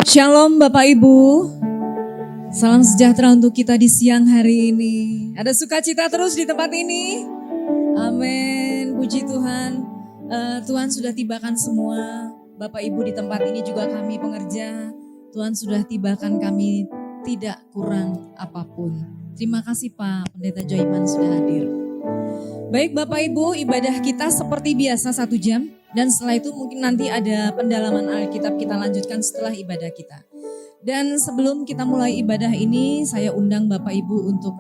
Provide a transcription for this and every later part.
Shalom Bapak Ibu, salam sejahtera untuk kita di siang hari ini. Ada sukacita terus di tempat ini? Amin, puji Tuhan. Tuhan sudah tibakan semua, Bapak Ibu di tempat ini juga kami pengerja. Tuhan sudah tibakan kami tidak kurang apapun. Terima kasih Pak Pendeta Joiman sudah hadir. Baik Bapak Ibu, ibadah kita seperti biasa 1 jam. Dan setelah itu mungkin nanti ada pendalaman Alkitab kita lanjutkan setelah ibadah kita. Dan sebelum kita mulai ibadah ini, saya undang Bapak Ibu untuk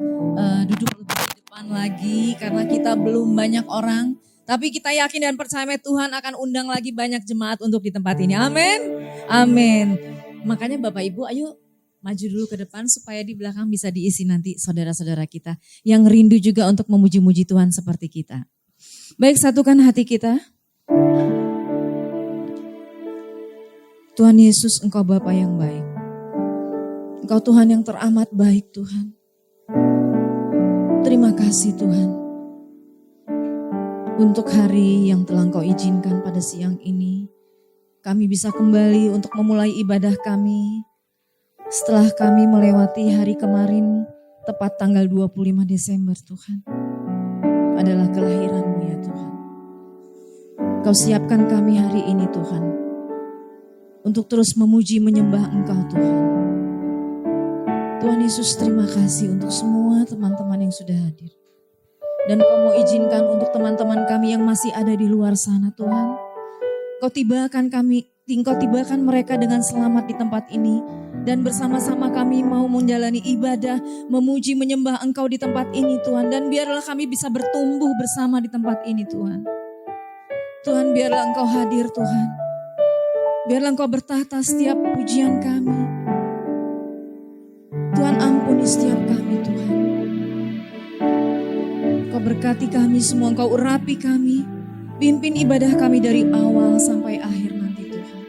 duduk lebih di depan lagi. Karena kita belum banyak orang. Tapi kita yakin dan percaya Tuhan akan undang lagi banyak jemaat untuk di tempat ini. Amin. Amin. Makanya Bapak Ibu ayo maju dulu ke depan supaya di belakang bisa diisi nanti saudara-saudara kita. Yang rindu juga untuk memuji-muji Tuhan seperti kita. Baik, satukan hati kita. Tuhan Yesus, Engkau Bapa yang baik. Engkau Tuhan yang teramat baik Tuhan. Terima kasih Tuhan. Untuk hari yang telah Engkau izinkan pada siang ini. Kami bisa kembali untuk memulai ibadah kami. Setelah kami melewati hari kemarin, tepat tanggal 25 Desember Tuhan. Adalah kelahiran-Mu ya Tuhan. Kau siapkan kami hari ini Tuhan. Untuk terus memuji menyembah Engkau Tuhan. Tuhan Yesus terima kasih untuk semua teman-teman yang sudah hadir. Dan Kau mau izinkan untuk teman-teman kami yang masih ada di luar sana Tuhan. Kau tibakan mereka dengan selamat di tempat ini. Dan bersama-sama kami mau menjalani ibadah, memuji menyembah Engkau di tempat ini Tuhan. Dan biarlah kami bisa bertumbuh bersama di tempat ini Tuhan. Tuhan biarlah Engkau hadir Tuhan. Biarlah Engkau bertahta setiap pujian kami. Tuhan ampuni setiap kami Tuhan. Engkau berkati kami semua, Engkau urapi kami. Pimpin ibadah kami dari awal sampai akhir nanti Tuhan.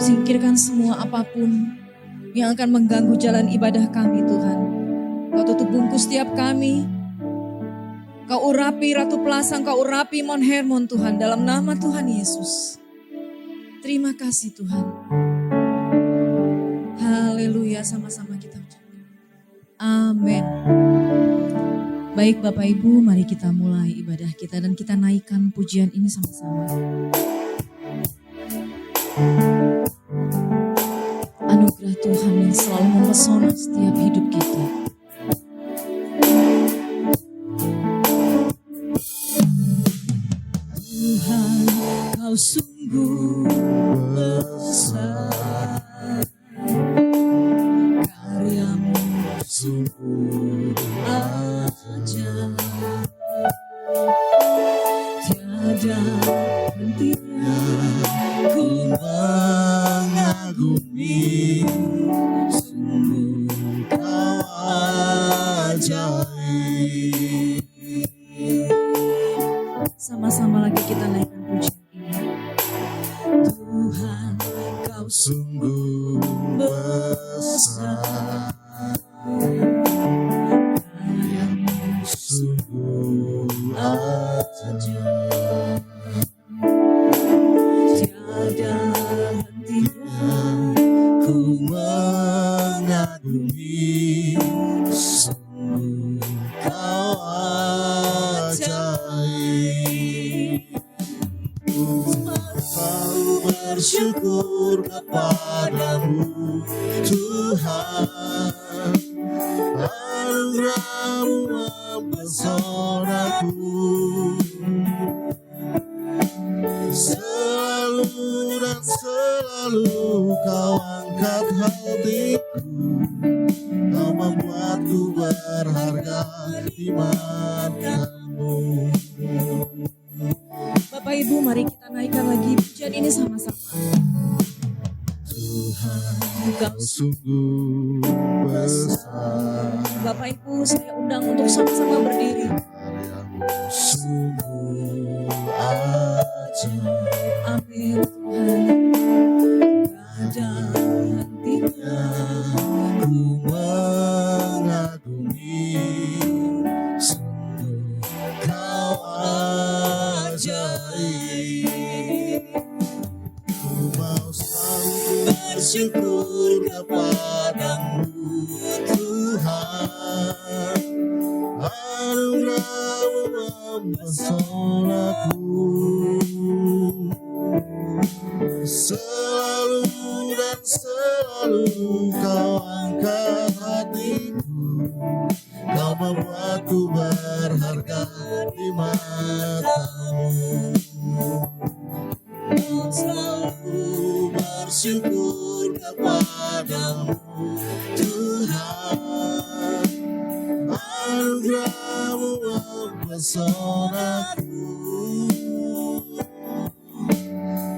Singkirkan semua apapun yang akan mengganggu jalan ibadah kami Tuhan. Engkau tutup bungkus setiap kami. Kau urapi Ratu Plaza, Kau urapi Mon Hermon Tuhan dalam nama Tuhan Yesus. Terima kasih Tuhan. Haleluya, sama-sama kita ucapkan. Amin. Baik Bapak Ibu, mari kita mulai ibadah kita dan kita naikkan pujian ini sama-sama. Anugerah Tuhan yang selalu mempesona setiap hidup kita. Tuhan, Kau sungguh besar, karya-Mu sungguh ajaib, tiada hentinya ku mengagumi, sungguh Kau ajaib. Sama-sama lagi kita naikkan pujian ini. Tuhan, Kau sungguh besar, karya-Mu sungguh ajaib, tiada hentinya ku mengagumi, sungguh Kau ajaib. Selalu bersyukur kepadamu Tuhan, anugerah-Mu mempesonaku, selalu dan selalu Kau angkat hatiku, Kau membuatku berharga di matamu. Bapak Ibu, mari kita naikkan lagi pujian ini sama-sama. Tuhan, Kau sungguh besar. Bapak Ibu, saya undang untuk sama-sama berdiri. Karya-Mu sungguh ajaib. Amin Tuhan. Tiada hentinya ku mengagumi, sungguh Kau ajaib. Ku mau selalu bersyukur kepadamu Tuhan, anugerah-Mu mempesonaku. Selalu dan selalu Kau angkat hatiku, Kau membuatku berharga di mata-Mu. Kau selalu bersyukur kepadamu Tuhan, anugerah-Mu mempesonaku.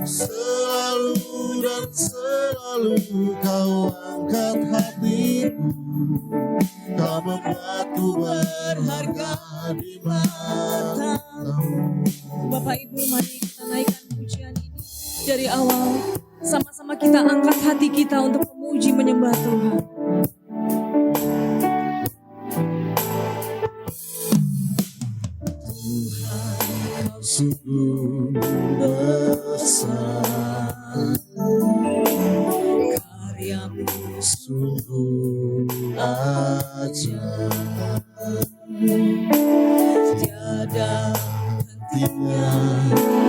Selalu dan selalu Kau angkat hatiku, Kau membuatku berharga di mata-Mu. Bapak Ibu, mari kita naikkan pujian ini dari awal. Sama-sama kita angkat hati kita untuk memuji menyembah Tuhan. Tuhan, Kau sungguh besar, karya-Mu sungguh ajaib. Tiada hentinya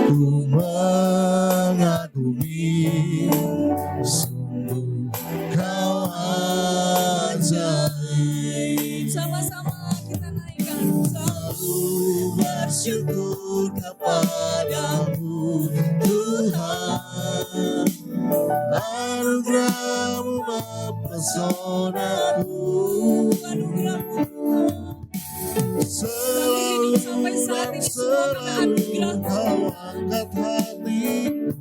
ku mengagumi, sungguh Kau ajaib. Sama-sama kita naikkan. Selalu bersyukur kepadamu Tuhan, anugerah-Mu mempesonaku. Selalu dan selalu Kau angkat hatiku,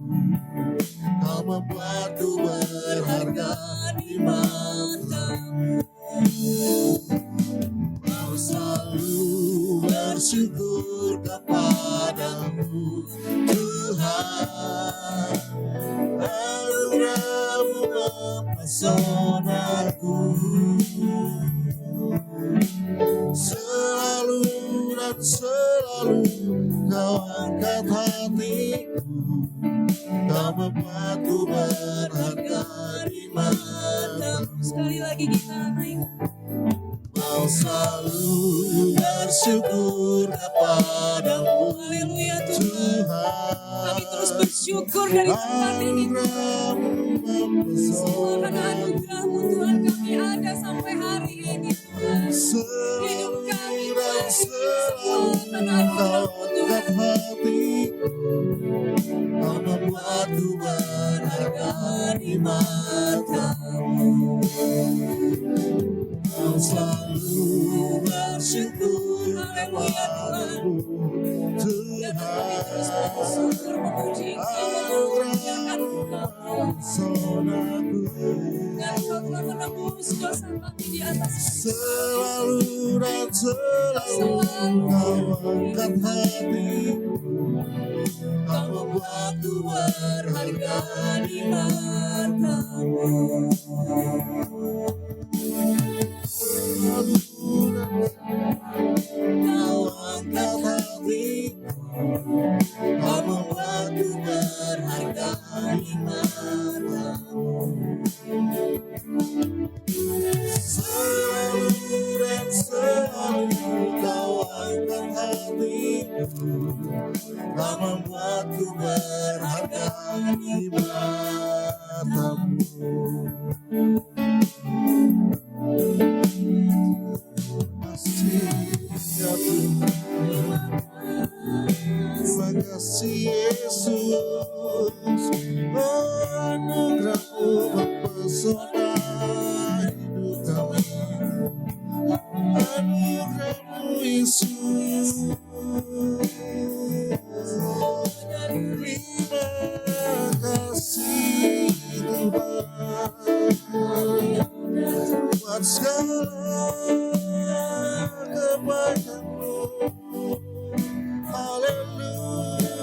Kau membuatku berharga di mata-Mu. Kau selalu bersyukur kepadamu Tuhan, anugerah-Mu mempesonaku. Selalu dan selalu Kau angkat hatiku, Kau membuatku berharga di mata-Mu. Sekali lagi kita naikkan. Kau selalu bersyukur kepadamu Haleluya Tuhan. Tuhan, Kami terus bersyukur dari tempat ini. anugerah-Mu Semua mempesonaku. karena anugerah-Mu Tuhan kami ada sampai hari ini Tuhan. Hidup kami Dan semua karena Kau anugerah-Mu angkat Tuhan. hatiku, Kau membuatku berharga di mata-Mu. Kau selalu bersyukur kepadamu Dan kami terus Tuhan, bersyukur memuji Engkau, memuliakan Engkau. sonaku. Dan Engkau telah menebus dosa kami di atas Selalu dan selalu Kau angkat hatiku, Kau membuatku berharga di mata-Mu. Kau angkat hatiku, Kau membuatku berharga di mata-Mu. Selalu dan selalu Kau angkat hatiku, Kau membuatku berharga di mata-Mu. Ya Tuhan, terima kasih Yesus, anugerah-Mu mempesona hidup kami. Anugerah-Mu Yesus, terima kasih Tuhan buat segala kebaikan-Mu. Haleluya.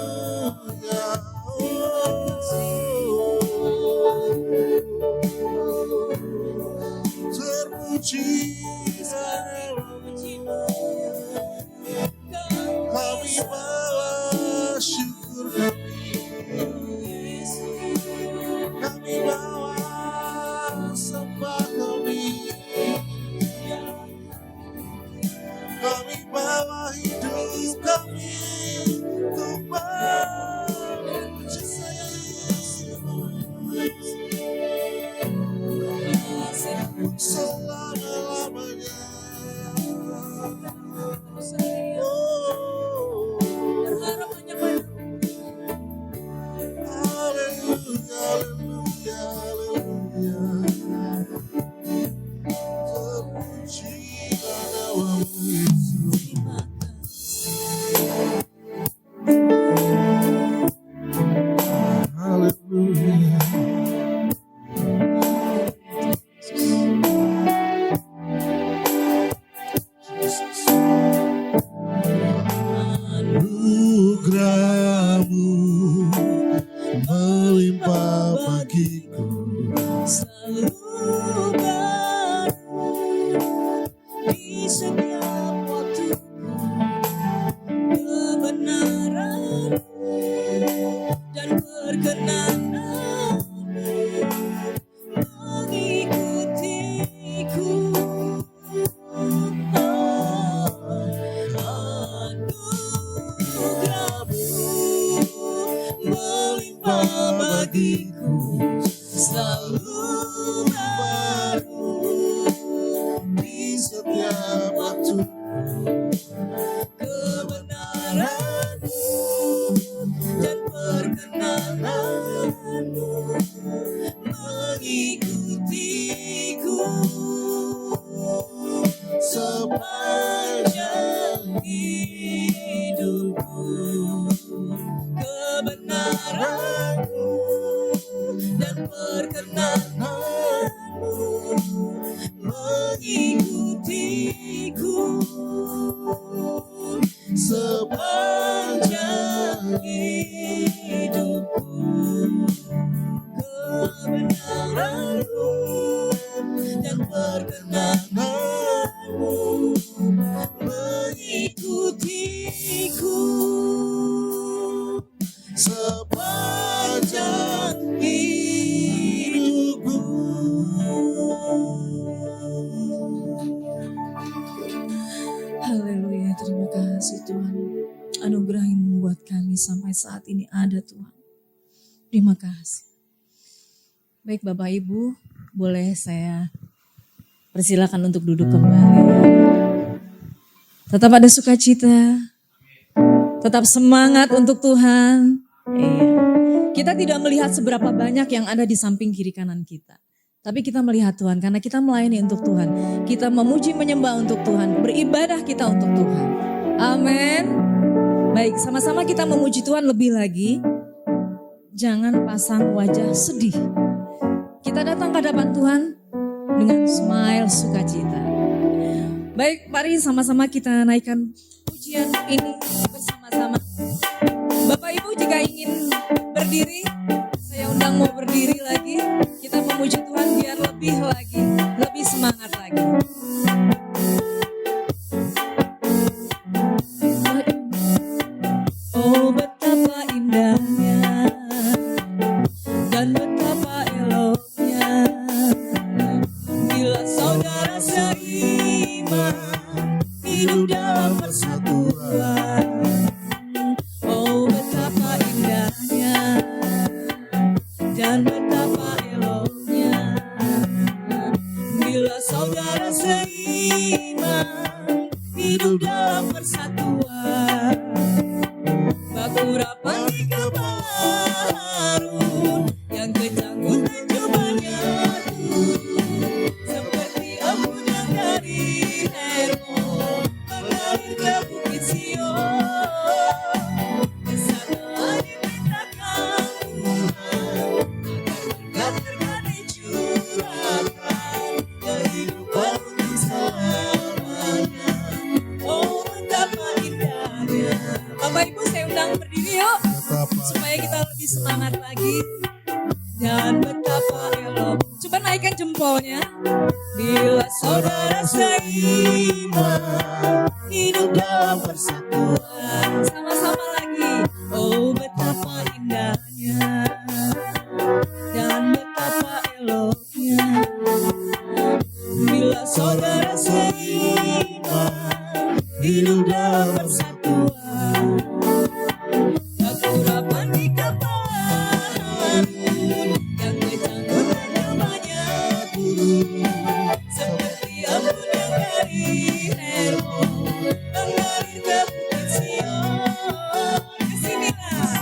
bagiku selalu baru di setiap waktu. kebenaranmu dan perkenananmu mengikutiku sepanjang hidupku. Kebenaranmu dan perkenananmu mengikutiku sepanjang hidupku. Kebenaranmu dan perkenananmu mengikutiku Sepanjang hidupku. Haleluya, terima kasih Tuhan. Anugerah yang membuat kami sampai saat ini ada Tuhan. Terima kasih. Baik Bapak Ibu, boleh saya persilakan untuk duduk kembali. Tetap ada sukacita, tetap semangat untuk Tuhan. Iya. Kita tidak melihat seberapa banyak yang ada di samping kiri kanan kita. Tapi kita melihat Tuhan karena kita melayani untuk Tuhan. Kita memuji menyembah untuk Tuhan. Beribadah kita untuk Tuhan. Amin. Baik, sama-sama kita memuji Tuhan lebih lagi. Jangan pasang wajah sedih. Kita datang ke hadapan Tuhan dengan smile sukacita. Baik, mari sama-sama kita naikkan pujian ini bersama-sama. Bapak Ibu jika ingin berdiri, saya undang mau berdiri lagi. Kita memuji Tuhan biar lebih lagi, lebih semangat lagi. Oh betapa indahnya dan betapa eloknya bila saudara seiman hidup dalam persatuan. Oh betapa indahnya dan betapa eloknya bila saudara seiman hidup dalam persatuan. Baku rapat di kapal Harun yang kecanggung dan cobanya seperti embun yang dari Hermon mengalir ke bukit Sion. Kesatuan diperintahkan Tuhan agar berkat dicurahkan kehidupan untuk selamanya. Oh betapa indahnya. Bapak Ibu saya undang berdiri yuk supaya kita lebih semangat lagi. Dan betapa elok. Coba naikkan jempolnya. Bila saudara seiman hidup dalam persatuan. Sama-sama lagi. Oh betapa indahnya dan betapa eloknya bila saudara seiman hidup dalam persatuan. Aku rapat di kapal Harun yang kecanggung dan namanya turun seperti embun yang dari Hermon mengalir ke bukit Sion. Kesinilah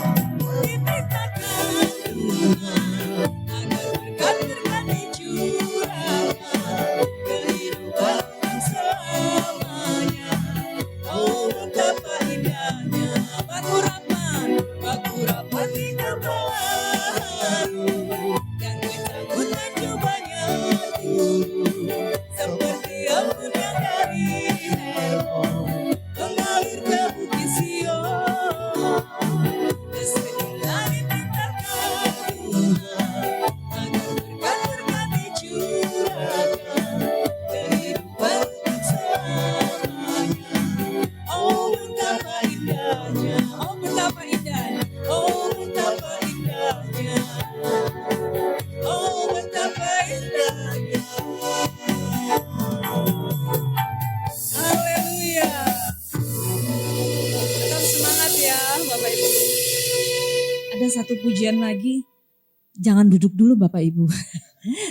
diperintahkan Tuhan agar berkat-berkat dicurahkan kehidupan yang selamanya. Oh betapa indahnya baku rapat di kapal Harun yang kecanggung dan cobanya turun seperti embun yang dari Hermon mengalir ke bukit Sion. Kesinilah diperintahkan Tuhan agar berkat-berkat dicurahkan kehidupan untuk selamanya. Oh betapa indahnya, oh betapa indahnya, oh betapa indahnya, oh betapa indahnya. Haleluya. Tetap semangat ya Bapak Ibu. Ada satu pujian lagi Jangan duduk dulu Bapak Ibu.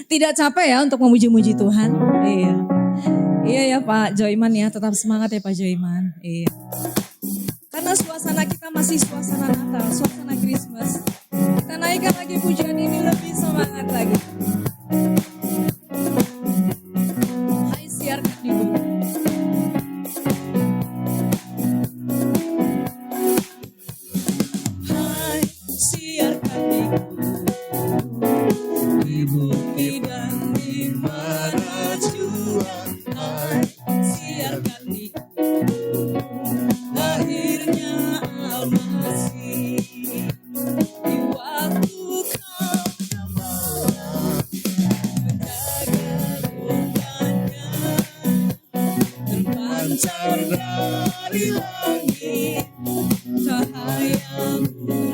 Tidak capek ya untuk memuji-muji Tuhan. Iya. Iya ya Pak Joiman ya, tetap semangat ya Pak Joiman. Iya. Karena suasana kita masih suasana Natal, suasana Christmas. Kita naikkan lagi pujian ini lebih semangat lagi. Hai siarkan di bumi. Hai siarkan di bumi dan di mana jua. Hai siarkan di lahirnya Almasih. Di waktu kau menjaga dombanya, terpancar dari langit cahaya mulia.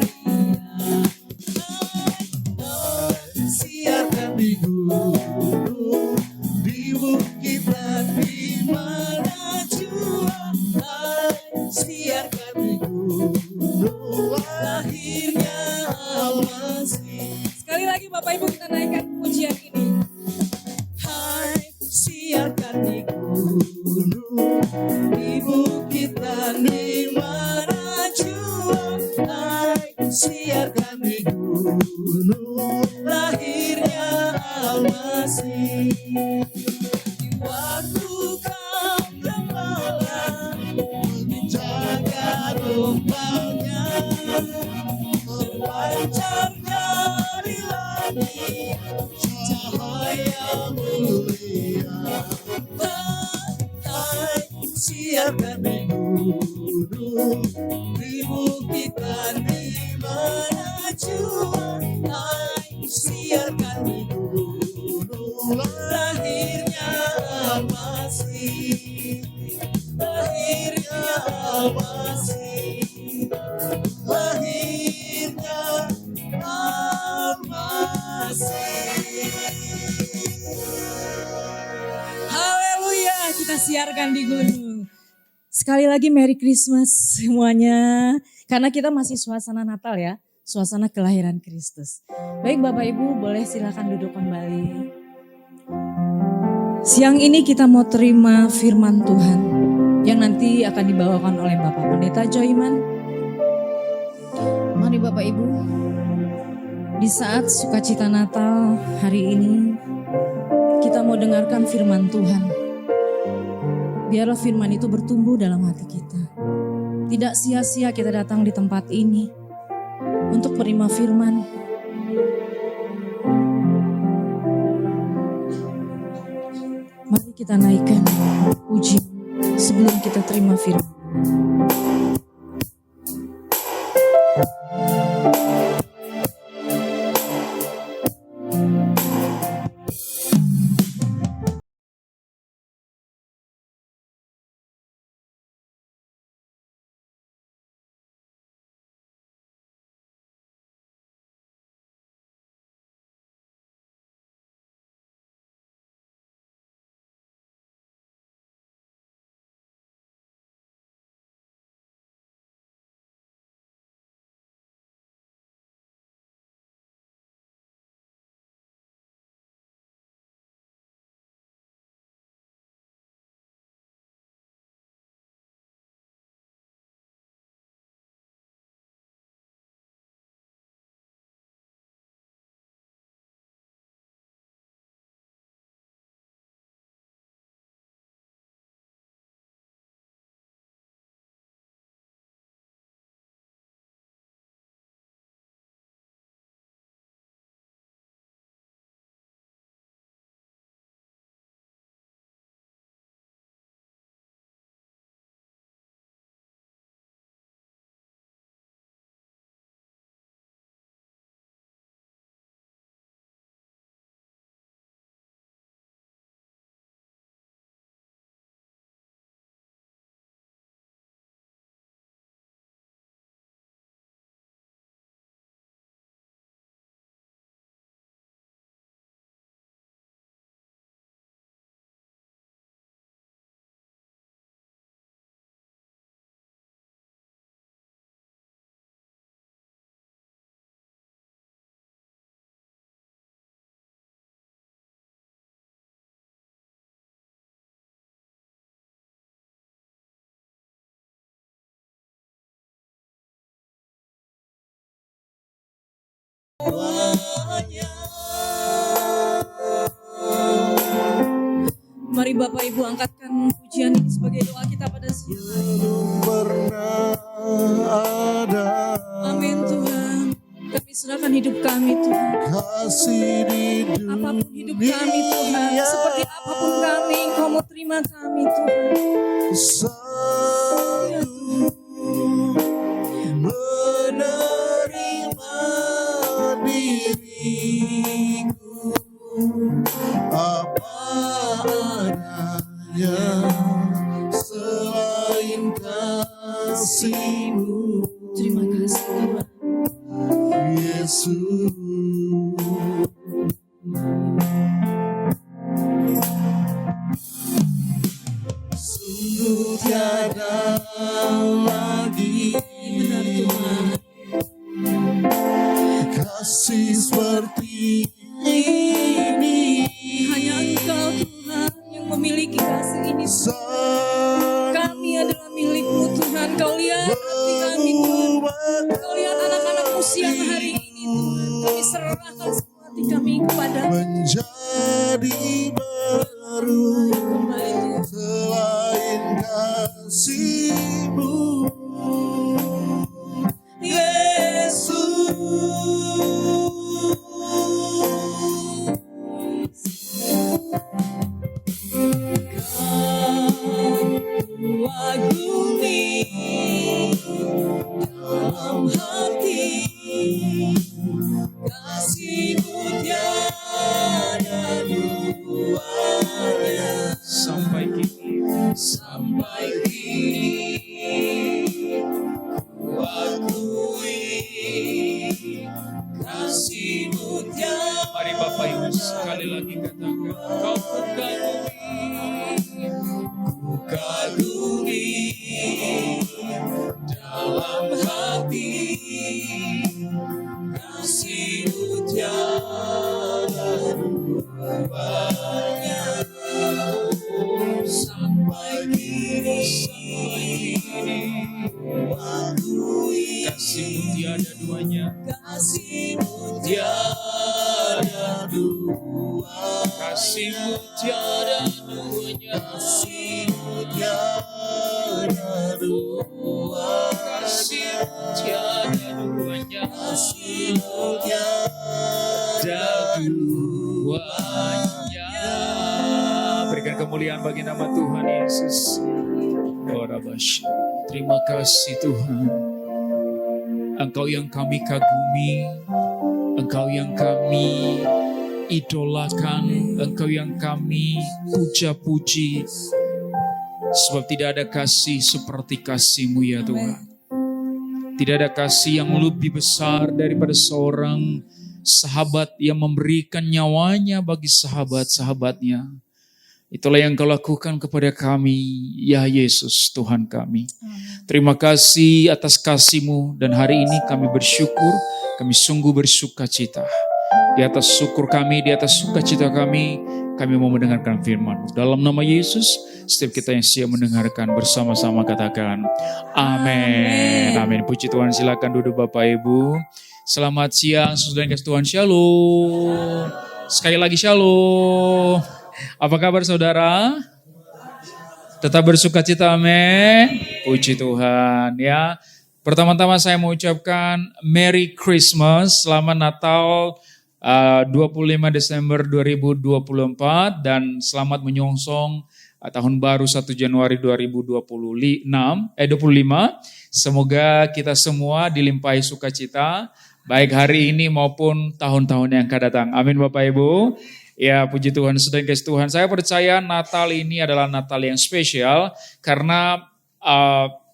Siarkan di gunung, di bukit dan di mana jua. Siarkan di gunung, Lahirnya Almasih. Sekali lagi Bapak Ibu kita naikkan pujian ini. Hai siarkan di gunung, di bukit dan di mana jua. Siarkan di gunung, lahirnya Almasih. di waktu kau gembala Menjaga dombanya, terpancar dari langit cahaya mulia. Siarkan di gunung, di bukit dan di mana jua. Siarkan di gunung, lahirnya Almasih. Lahirnya Almasih. Lahirnya Almasih. Haleluya, kita siarkan di gunung. Sekali lagi Merry Christmas semuanya. Karena kita masih suasana Natal ya, suasana kelahiran Kristus. Baik Bapak Ibu, boleh silakan duduk kembali. Siang ini kita mau terima firman Tuhan yang nanti akan dibawakan oleh Bapak Pendeta Joiman. Mari Bapak Ibu, di saat sukacita Natal hari ini, kita mau dengarkan firman Tuhan. Biarlah firman itu bertumbuh dalam hati kita. Tidak sia-sia kita datang di tempat ini untuk menerima firman. Mari kita naikkan puji sebelum kita terima firman. Mari Bapak Ibu angkatkan pujian ini sebagai doa kita pada siang hari. belum pernah ada Amin Tuhan. Kami serahkan hidup kami Tuhan. kasih di Apapun hidup kami Tuhan, seperti apapun kami, Engkau mau terima kami Tuhan. sanggup menerima diriku apa adanya selain kasih-Mu Terima kasih Tuhan. Yesus. Sungguh tiada lagi Benar Tuhan. kasih seperti ini. Hanya Engkau Tuhan yang memiliki kasih ini. Kami adalah milik-Mu Tuhan. Kau lihat hati kami Tuhan. Kau lihat anak-anak-Mu siang hari ini Tuhan. Kami serahkan semua hati kami kepada Menjadi baru kembali Tuhan. selain kasih-Mu Agumi dalam hati, kasih-Mu tiada duanya. sampai kini Ku akui kasih-Mu tiada. Mari Bapak Ibu sekali lagi katakan kau kagumi dalam hati kasih-Mu tiada duanya sampai kini ku akui kasih-Mu tiada duanya kasih-Mu tiada dua kasih-Mu tiada duanya kasih-Mu tiada dua kasih-Mu tiada duanya kasih-Mu tiada duanya. Berikan kemuliaan bagi nama Tuhan Yesus. Terima kasih Tuhan. Engkau yang kami kagumi, Engkau yang kami idolakan, Engkau yang kami puja-puji. Sebab tidak ada kasih seperti kasih-Mu ya Tuhan. Tidak ada kasih yang lebih besar daripada seorang sahabat yang memberikan nyawanya bagi sahabat-sahabatnya. Itulah yang Kau lakukan kepada kami, ya Yesus Tuhan kami. Terima kasih atas kasih-Mu dan hari ini kami bersyukur, kami sungguh bersuka cita. Di atas syukur kami, di atas sukacita kami mau mendengarkan firman-Mu. Dalam nama Yesus, setiap kita yang siap mendengarkan bersama-sama katakan, amin. Amin. Puji Tuhan, silakan duduk Bapak Ibu. Selamat siang, saudara kasih Tuhan, shalom. Sekali lagi shalom. Apa kabar saudara? Tetap bersuka cita, amin. Puji Tuhan ya. Pertama-tama saya mau ucapkan Merry Christmas, selamat Natal 25 Desember 2024 dan selamat menyongsong tahun baru 1 Januari 2025. Semoga kita semua dilimpahi sukacita baik hari ini maupun tahun-tahun yang akan datang. Amin Bapak Ibu. Ya puji Tuhan, saudara kasih Tuhan. Saya percaya Natal ini adalah Natal yang spesial karena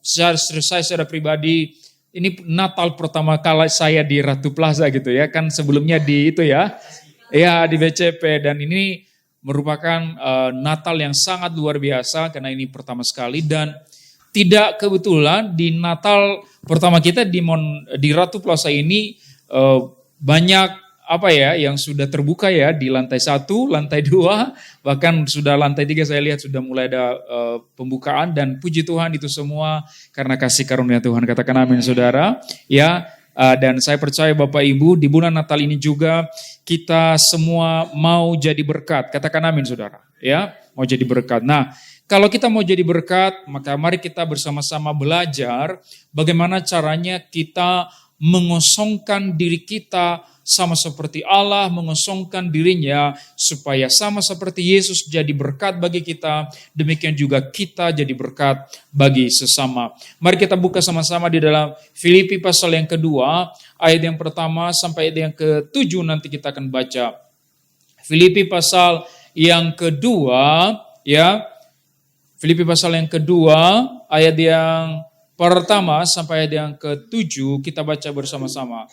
saya secara pribadi ini Natal pertama kali saya di Ratu Plaza gitu ya. Kan sebelumnya di itu ya di BCP dan ini merupakan Natal yang sangat luar biasa karena ini pertama sekali dan tidak kebetulan di Natal pertama kita di Ratu Plaza ini banyak yang sudah terbuka ya di lantai 1, lantai 2, bahkan sudah lantai 3 saya lihat sudah mulai ada pembukaan dan puji Tuhan itu semua karena kasih karunia Tuhan. Katakan amin saudara. Ya, Dan saya percaya Bapak Ibu, di bulan Natal ini juga kita semua mau jadi berkat. Katakan amin saudara. Ya, mau jadi berkat. Nah, kalau kita mau jadi berkat, maka mari kita bersama-sama belajar bagaimana caranya kita mengosongkan diri kita sama seperti Allah mengosongkan dirinya supaya sama seperti Yesus jadi berkat bagi kita, demikian juga kita jadi berkat bagi sesama. Mari kita buka sama-sama di dalam Filipi pasal yang kedua, ayat yang pertama sampai ayat yang ke-7 nanti kita akan baca. Filipi pasal yang kedua, ya. Filipi pasal yang kedua, ayat yang pertama sampai ayat yang ke-7 kita baca bersama-sama.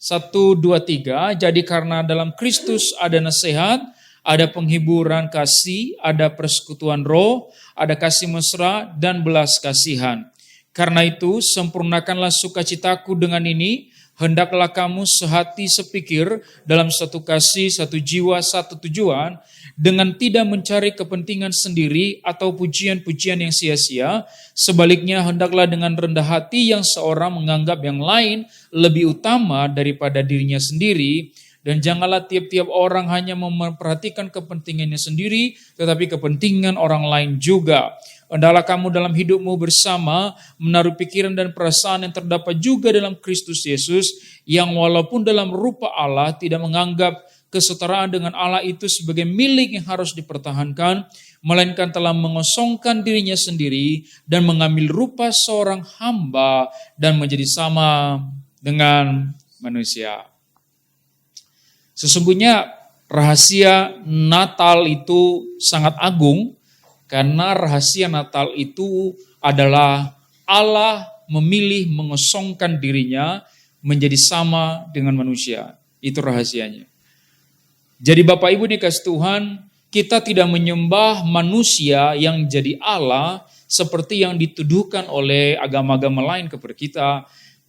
1, 2, 3, jadi karena dalam Kristus ada nasihat, ada penghiburan kasih, ada persekutuan roh, ada kasih mesra dan belas kasihan. Karena itu sempurnakanlah sukacitaku dengan ini, hendaklah kamu sehati sepikir dalam satu kasih, satu jiwa, satu tujuan, dengan tidak mencari kepentingan sendiri atau pujian-pujian yang sia-sia. Sebaliknya hendaklah dengan rendah hati yang seorang menganggap yang lain lebih utama daripada dirinya sendiri. Dan janganlah tiap-tiap orang hanya memperhatikan kepentingannya sendiri, tetapi kepentingan orang lain juga. Hendaklah kamu dalam hidupmu bersama menaruh pikiran dan perasaan yang terdapat juga dalam Kristus Yesus, yang walaupun dalam rupa Allah tidak menganggap kesetaraan dengan Allah itu sebagai milik yang harus dipertahankan, melainkan telah mengosongkan dirinya sendiri dan mengambil rupa seorang hamba dan menjadi sama dengan manusia. Sesungguhnya rahasia Natal itu sangat agung, karena rahasia Natal itu adalah Allah memilih mengosongkan dirinya menjadi sama dengan manusia. Itu rahasianya. Jadi Bapak Ibu dikasih Tuhan, kita tidak menyembah manusia yang jadi Allah seperti yang dituduhkan oleh agama-agama lain kepada kita.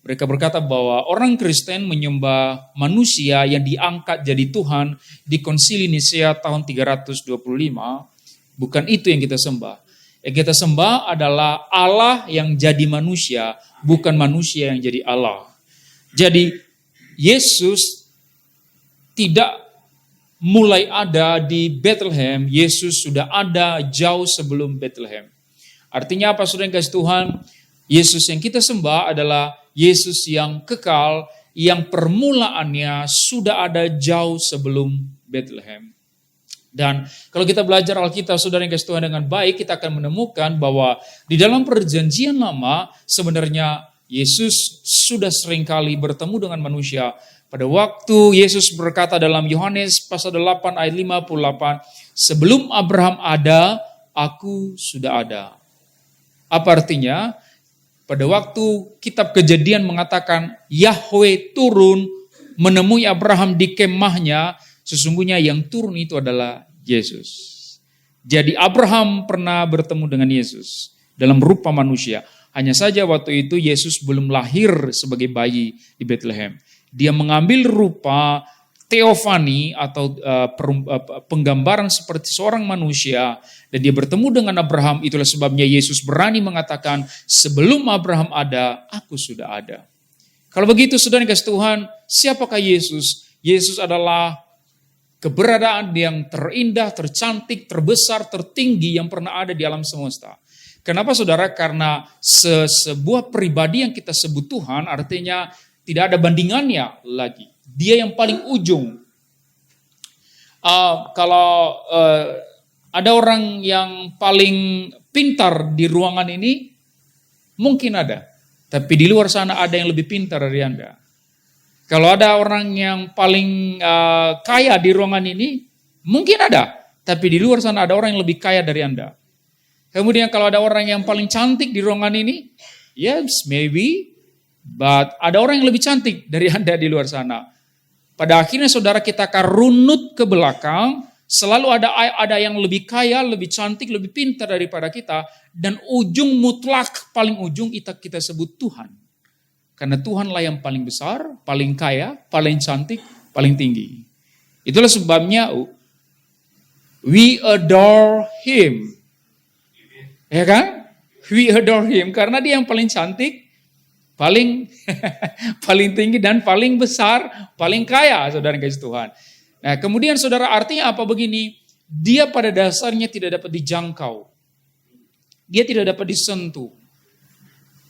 Mereka berkata bahwa orang Kristen menyembah manusia yang diangkat jadi Tuhan di Konsili Nisea tahun 325. Bukan itu yang kita sembah. Yang kita sembah adalah Allah yang jadi manusia, bukan manusia yang jadi Allah. Jadi Yesus tidak mulai ada di Bethlehem, Yesus sudah ada jauh sebelum Bethlehem. Artinya apa saudara yang kasih Tuhan? Yesus yang kita sembah adalah Yesus yang kekal, yang permulaannya sudah ada jauh sebelum Bethlehem. Dan kalau kita belajar Alkitab saudara yang kasih Tuhan dengan baik, kita akan menemukan bahwa di dalam perjanjian lama sebenarnya Yesus sudah seringkali bertemu dengan manusia. Pada waktu Yesus berkata dalam Yohanes pasal 8 ayat 58, sebelum Abraham ada, aku sudah ada. Apa artinya? Pada waktu kitab Kejadian mengatakan Yahweh turun menemui Abraham di kemahnya, sesungguhnya yang turun itu adalah Yesus. Jadi Abraham pernah bertemu dengan Yesus dalam rupa manusia. Hanya saja waktu itu Yesus belum lahir sebagai bayi di Bethlehem. Dia mengambil rupa teofani atau penggambaran seperti seorang manusia dan dia bertemu dengan Abraham. Itulah sebabnya Yesus berani mengatakan, sebelum Abraham ada, aku sudah ada. Kalau begitu saudara yang kasih Tuhan, siapakah Yesus? Yesus adalah keberadaan yang terindah, tercantik, terbesar, tertinggi yang pernah ada di alam semesta. Kenapa saudara? Karena sebuah pribadi yang kita sebut Tuhan artinya tidak ada bandingannya lagi. Dia yang paling ujung. Kalau ada orang yang paling pintar di ruangan ini, mungkin ada. Tapi di luar sana ada yang lebih pintar dari Anda. Kalau ada orang yang paling kaya di ruangan ini, mungkin ada. Tapi di luar sana ada orang yang lebih kaya dari Anda. Kemudian kalau ada orang yang paling cantik di ruangan ini, yes, maybe. But ada orang yang lebih cantik dari Anda di luar sana. Pada akhirnya saudara kita akan runut ke belakang, selalu ada yang lebih kaya, lebih cantik, lebih pintar daripada kita, dan ujung mutlak, paling ujung kita sebut Tuhan. Karena Tuhanlah yang paling besar, paling kaya, paling cantik, paling tinggi. Itulah sebabnya we adore Him. Ya kan? We adore Him, karena Dia yang paling cantik, paling paling tinggi dan paling besar, paling kaya, saudara yang kasih Tuhan. Nah, kemudian saudara, artinya apa begini? Dia pada dasarnya tidak dapat dijangkau. Dia tidak dapat disentuh.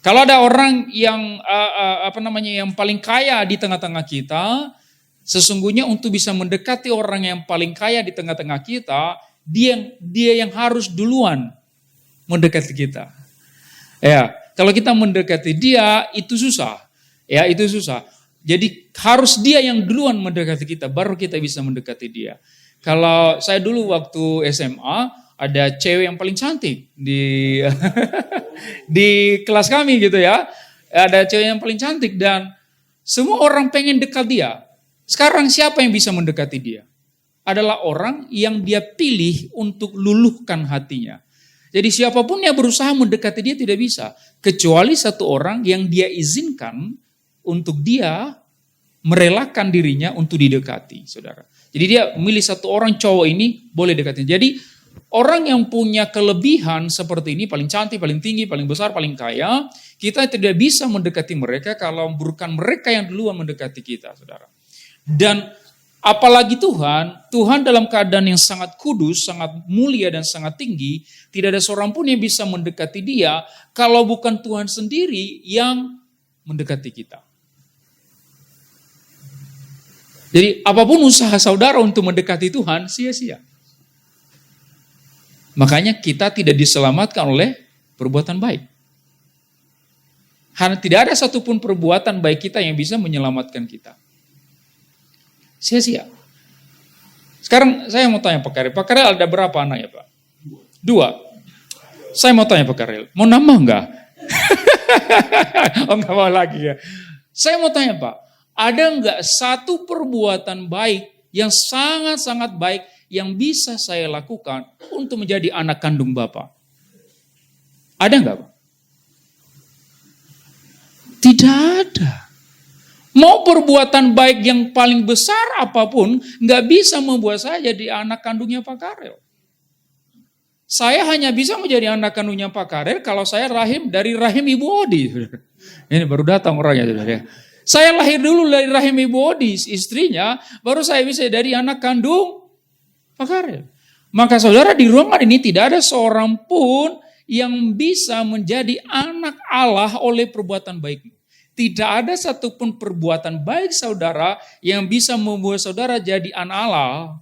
Kalau ada orang yang yang paling kaya di tengah-tengah kita, sesungguhnya untuk bisa mendekati orang yang paling kaya di tengah-tengah kita, dia yang harus duluan mendekati kita. Ya, kalau kita mendekati dia itu susah. Ya, itu susah. Jadi harus dia yang duluan mendekati kita, baru kita bisa mendekati dia. Kalau saya dulu waktu SMA, ada cewek yang paling cantik di di kelas kami gitu ya. Ada cewek yang paling cantik dan semua orang pengen dekat dia. Sekarang siapa yang bisa mendekati dia? Adalah orang yang dia pilih untuk luluhkan hatinya. Jadi siapapun yang berusaha mendekati dia tidak bisa. Kecuali satu orang yang dia izinkan untuk dia merelakan dirinya untuk didekati, saudara. Jadi dia milih satu orang, cowok ini boleh dekatin. Jadi orang yang punya kelebihan seperti ini, paling cantik, paling tinggi, paling besar, paling kaya, kita tidak bisa mendekati mereka kalau bukan mereka yang duluan mendekati kita, saudara. Dan apalagi Tuhan dalam keadaan yang sangat kudus, sangat mulia dan sangat tinggi, tidak ada seorang pun yang bisa mendekati dia kalau bukan Tuhan sendiri yang mendekati kita. Jadi apapun usaha saudara untuk mendekati Tuhan, sia-sia. Makanya kita tidak diselamatkan oleh perbuatan baik. Karena tidak ada satupun perbuatan baik kita yang bisa menyelamatkan kita. Sia-sia. Sekarang saya mau tanya Pak Karel. Pak Karel ada berapa anak ya Pak? 2. Saya mau tanya Pak Karel. Mau nambah enggak? Oh enggak mau lagi ya. Saya mau tanya Pak. Ada enggak satu perbuatan baik yang sangat-sangat baik yang bisa saya lakukan untuk menjadi anak kandung Bapak? Ada enggak Pak? Tidak ada. Mau perbuatan baik yang paling besar apapun, nggak bisa membuat saya jadi anak kandungnya Pak Karel. Saya hanya bisa menjadi anak kandungnya Pak Karel kalau saya dari rahim Ibu Odi. Ini baru datang orangnya. Ya. Saya lahir dulu dari rahim Ibu Odi, istrinya, baru saya bisa dari anak kandung Pak Karel. Maka saudara, di ruangan ini tidak ada seorang pun yang bisa menjadi anak Allah oleh perbuatan baikmu. Tidak ada satupun perbuatan baik saudara yang bisa membuat saudara jadi anak Allah.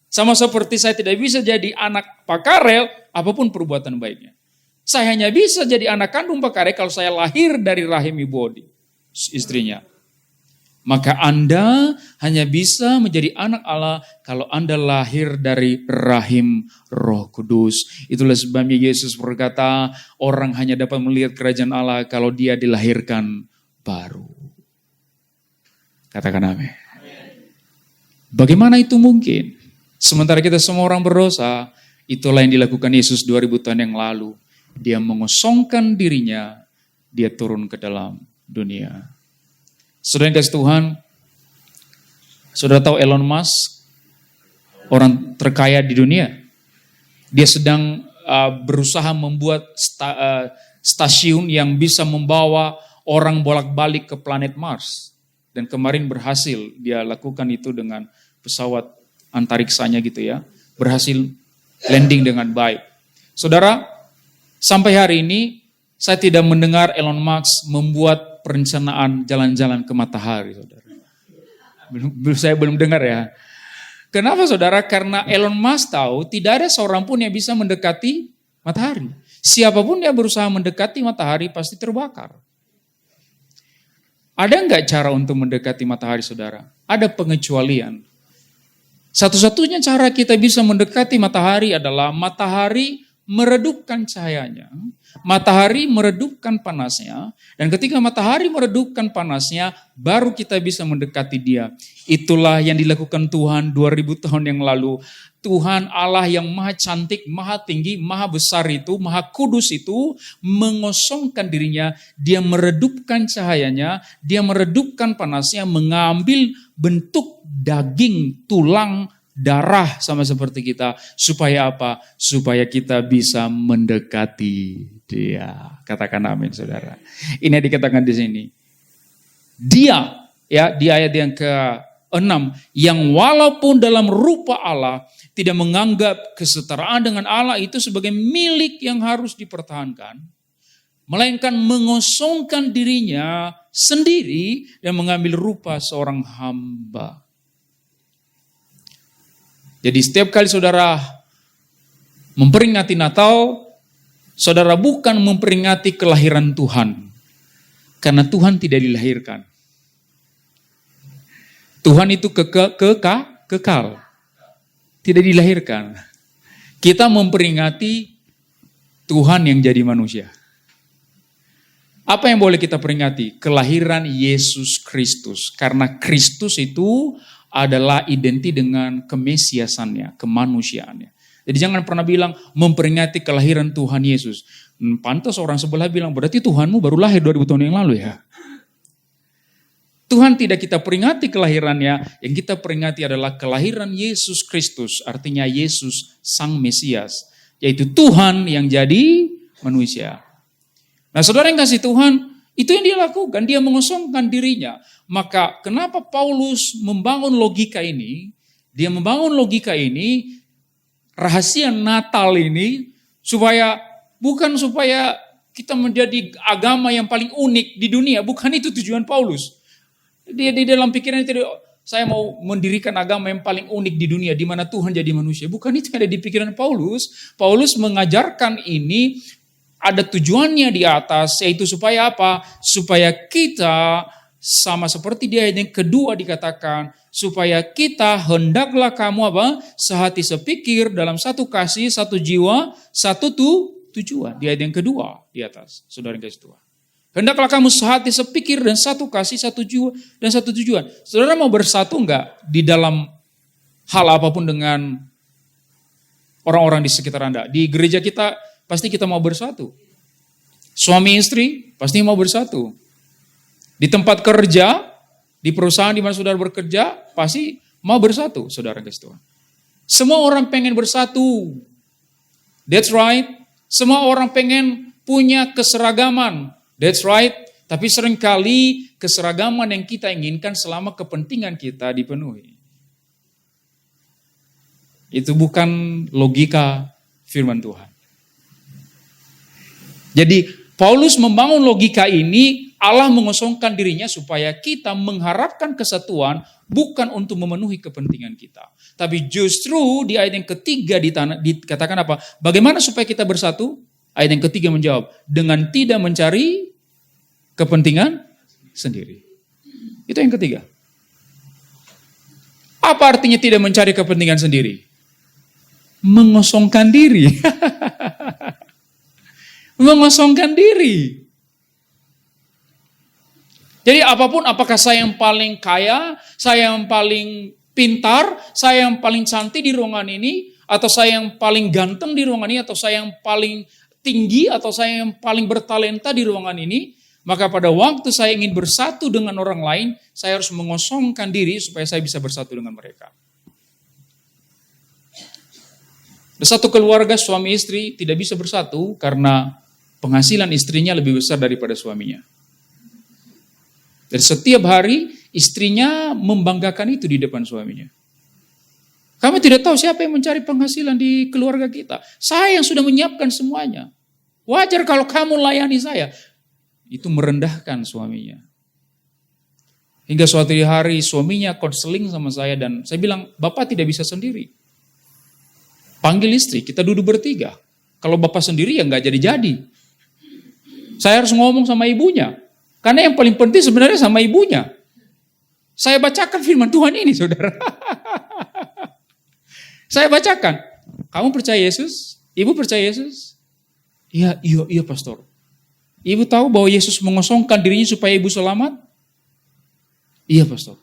Sama seperti saya tidak bisa jadi anak Pak Karel, apapun perbuatan baiknya. Saya hanya bisa jadi anak kandung Pak Karel kalau saya lahir dari rahim Ibu Odi, istrinya. Maka Anda hanya bisa menjadi anak Allah kalau Anda lahir dari rahim Roh Kudus. Itulah sebabnya Yesus berkata, orang hanya dapat melihat kerajaan Allah kalau dia dilahirkan baru. Katakan amin. Bagaimana itu mungkin? Sementara kita semua orang berdosa, itulah yang dilakukan Yesus 2000 tahun yang lalu. Dia mengosongkan dirinya, dia turun ke dalam dunia. Saudara yang kasih Tuhan, saudara tahu Elon Musk, orang terkaya di dunia. Dia sedang berusaha membuat stasiun yang bisa membawa orang bolak-balik ke planet Mars. Dan kemarin berhasil dia lakukan itu dengan pesawat antariksanya gitu ya. Berhasil landing dengan baik. Saudara, sampai hari ini saya tidak mendengar Elon Musk membuat perencanaan jalan-jalan ke matahari, saudara. Saya belum dengar ya. Kenapa saudara? Karena Elon Musk tahu tidak ada seorang pun yang bisa mendekati matahari. Siapapun yang berusaha mendekati matahari pasti terbakar. Ada enggak cara untuk mendekati matahari, saudara? Ada pengecualian. Satu-satunya cara kita bisa mendekati matahari adalah matahari meredupkan cahayanya. Matahari meredupkan panasnya. Dan ketika matahari meredupkan panasnya, baru kita bisa mendekati dia. Itulah yang dilakukan Tuhan 2000 tahun yang lalu. Tuhan Allah yang maha cantik, maha tinggi, maha besar itu, maha kudus itu, mengosongkan dirinya, dia meredupkan cahayanya, dia meredupkan panasnya, mengambil bentuk daging, tulang, darah sama seperti kita. Supaya apa? Supaya kita bisa mendekati Dia, katakan amin saudara. Ini yang dikatakan di sini. Dia, ya di ayat yang ke-6, yang walaupun dalam rupa Allah tidak menganggap kesetaraan dengan Allah itu sebagai milik yang harus dipertahankan, melainkan mengosongkan dirinya sendiri dan mengambil rupa seorang hamba. Jadi setiap kali saudara memperingati Natal, saudara bukan memperingati kelahiran Tuhan. Karena Tuhan tidak dilahirkan. Tuhan itu kekal. Tidak dilahirkan. Kita memperingati Tuhan yang jadi manusia. Apa yang boleh kita peringati? Kelahiran Yesus Kristus. Karena Kristus itu adalah identik dengan kemesiasannya, kemanusiaannya. Jadi jangan pernah bilang memperingati kelahiran Tuhan Yesus. Pantas orang sebelah bilang, berarti Tuhanmu baru lahir 2000 tahun yang lalu ya. Tuhan tidak kita peringati kelahirannya, yang kita peringati adalah kelahiran Yesus Kristus, artinya Yesus Sang Mesias, yaitu Tuhan yang jadi manusia. Nah saudara yang kasih Tuhan, itu yang dia lakukan, dia mengosongkan dirinya. Maka kenapa Paulus membangun logika ini? Dia membangun logika ini, rahasia Natal ini, bukan supaya kita menjadi agama yang paling unik di dunia. Bukan itu tujuan Paulus. Dia di dalam pikiran itu, saya mau mendirikan agama yang paling unik di dunia, di mana Tuhan jadi manusia. Bukan itu yang ada di pikiran Paulus. Paulus mengajarkan ini, ada tujuannya di atas, yaitu supaya apa? Supaya kita sama seperti di ayat yang kedua dikatakan, supaya kita hendaklah kamu apa? Sehati sepikir dalam satu kasih, satu jiwa, satu tujuan. Di ayat yang kedua di atas, saudara yang kasih Tuhan. Hendaklah kamu sehati sepikir dan satu kasih, satu jiwa dan satu tujuan. Saudara mau bersatu enggak di dalam hal apapun dengan orang-orang di sekitar Anda? Di gereja kita pasti kita mau bersatu. Suami istri pasti mau bersatu. Di tempat kerja, di perusahaan di mana saudara bekerja, pasti mau bersatu, saudara kasih Tuhan. Semua orang pengen bersatu. That's right. Semua orang pengen punya keseragaman. That's right. Tapi seringkali keseragaman yang kita inginkan selama kepentingan kita dipenuhi. Itu bukan logika firman Tuhan. Jadi Paulus membangun logika ini, Allah mengosongkan dirinya supaya kita mengharapkan kesatuan bukan untuk memenuhi kepentingan kita. Tapi justru di ayat yang ketiga dikatakan apa? Bagaimana supaya kita bersatu? Ayat yang ketiga menjawab, dengan tidak mencari kepentingan sendiri. Itu yang ketiga. Apa artinya tidak mencari kepentingan sendiri? Mengosongkan diri. Mengosongkan diri. Jadi apapun, apakah saya yang paling kaya, saya yang paling pintar, saya yang paling cantik di ruangan ini, atau saya yang paling ganteng di ruangan ini, atau saya yang paling tinggi, atau saya yang paling bertalenta di ruangan ini, maka pada waktu saya ingin bersatu dengan orang lain, saya harus mengosongkan diri supaya saya bisa bersatu dengan mereka. Satu keluarga suami istri tidak bisa bersatu karena penghasilan istrinya lebih besar daripada suaminya. Dan setiap hari istrinya membanggakan itu di depan suaminya. Kami tidak tahu siapa yang mencari penghasilan di keluarga kita. Saya yang sudah menyiapkan semuanya. Wajar kalau kamu layani saya. Itu merendahkan suaminya. Hingga suatu hari suaminya konseling sama saya dan saya bilang, Bapak tidak bisa sendiri. Panggil istri, kita duduk bertiga. Kalau Bapak sendiri ya nggak jadi-jadi. Saya harus ngomong sama ibunya. Karena yang paling penting sebenarnya sama ibunya. Saya bacakan firman Tuhan ini, saudara. Saya bacakan. Kamu percaya Yesus? Ibu percaya Yesus? Iya pastor. Ibu tahu bahwa Yesus mengosongkan dirinya supaya ibu selamat? Iya pastor.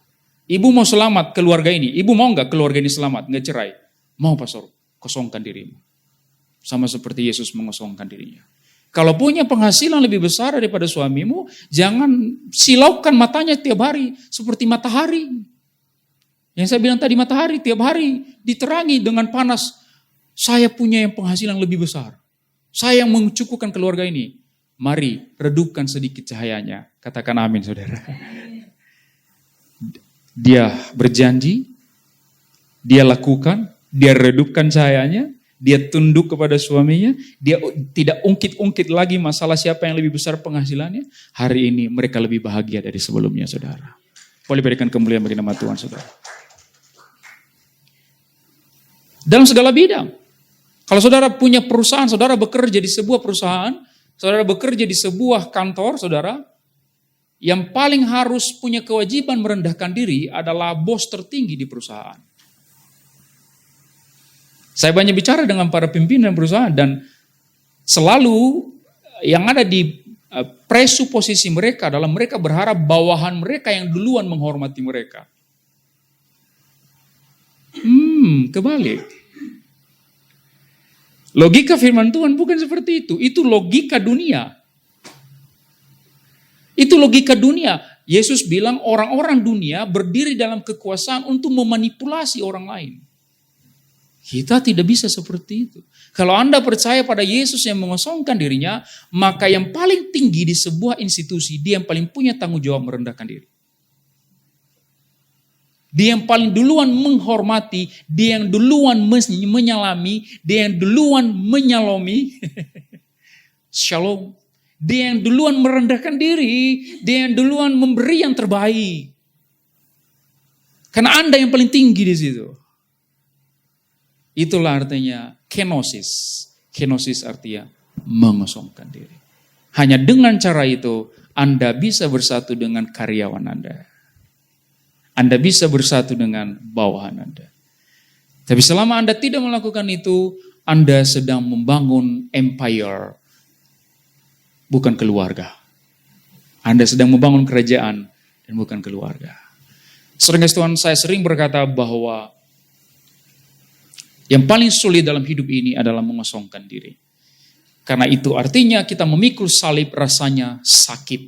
Ibu mau selamat keluarga ini. Ibu mau nggak keluarga ini selamat, nggak cerai? Mau pastor, kosongkan dirimu. Sama seperti Yesus mengosongkan dirinya. Kalau punya penghasilan lebih besar daripada suamimu, jangan silaukan matanya tiap hari seperti matahari. Yang saya bilang tadi, matahari tiap hari diterangi dengan panas. Saya punya yang penghasilan lebih besar. Saya yang mencukupkan keluarga ini. Mari redupkan sedikit cahayanya. Katakan amin, saudara. Dia berjanji, dia lakukan, dia redupkan cahayanya, dia tunduk kepada suaminya, dia tidak ungkit-ungkit lagi masalah siapa yang lebih besar penghasilannya. Hari ini mereka lebih bahagia dari sebelumnya, saudara. Boleh berikan kemuliaan bagi nama Tuhan, saudara. Dalam segala bidang. Kalau saudara punya perusahaan, saudara bekerja di sebuah perusahaan, saudara bekerja di sebuah kantor, saudara, yang paling harus punya kewajiban merendahkan diri adalah bos tertinggi di perusahaan. Saya banyak bicara dengan para pimpinan perusahaan dan selalu yang ada di presuposisi mereka adalah mereka berharap bawahan mereka yang duluan menghormati mereka. Kebalik. Logika firman Tuhan bukan seperti itu. Itu logika dunia. Itu logika dunia. Yesus bilang orang-orang dunia berdiri dalam kekuasaan untuk memanipulasi orang lain. Kita tidak bisa seperti itu. Kalau Anda percaya pada Yesus yang mengosongkan dirinya, maka yang paling tinggi di sebuah institusi, dia yang paling punya tanggung jawab merendahkan diri. Dia yang paling duluan menghormati, dia yang duluan menyalami, dia yang duluan menyalomi. Shalom. Dia yang duluan merendahkan diri, dia yang duluan memberi yang terbaik. Karena Anda yang paling tinggi di situ. Itulah artinya kenosis. Kenosis artinya mengosongkan diri. Hanya dengan cara itu Anda bisa bersatu dengan karyawan Anda. Anda bisa bersatu dengan bawahan Anda. Tapi selama Anda tidak melakukan itu, Anda sedang membangun empire, bukan keluarga. Anda sedang membangun kerajaan dan bukan keluarga. Sering Tuhan, saya sering berkata bahwa yang paling sulit dalam hidup ini adalah mengosongkan diri. Karena itu artinya kita memikul salib rasanya sakit.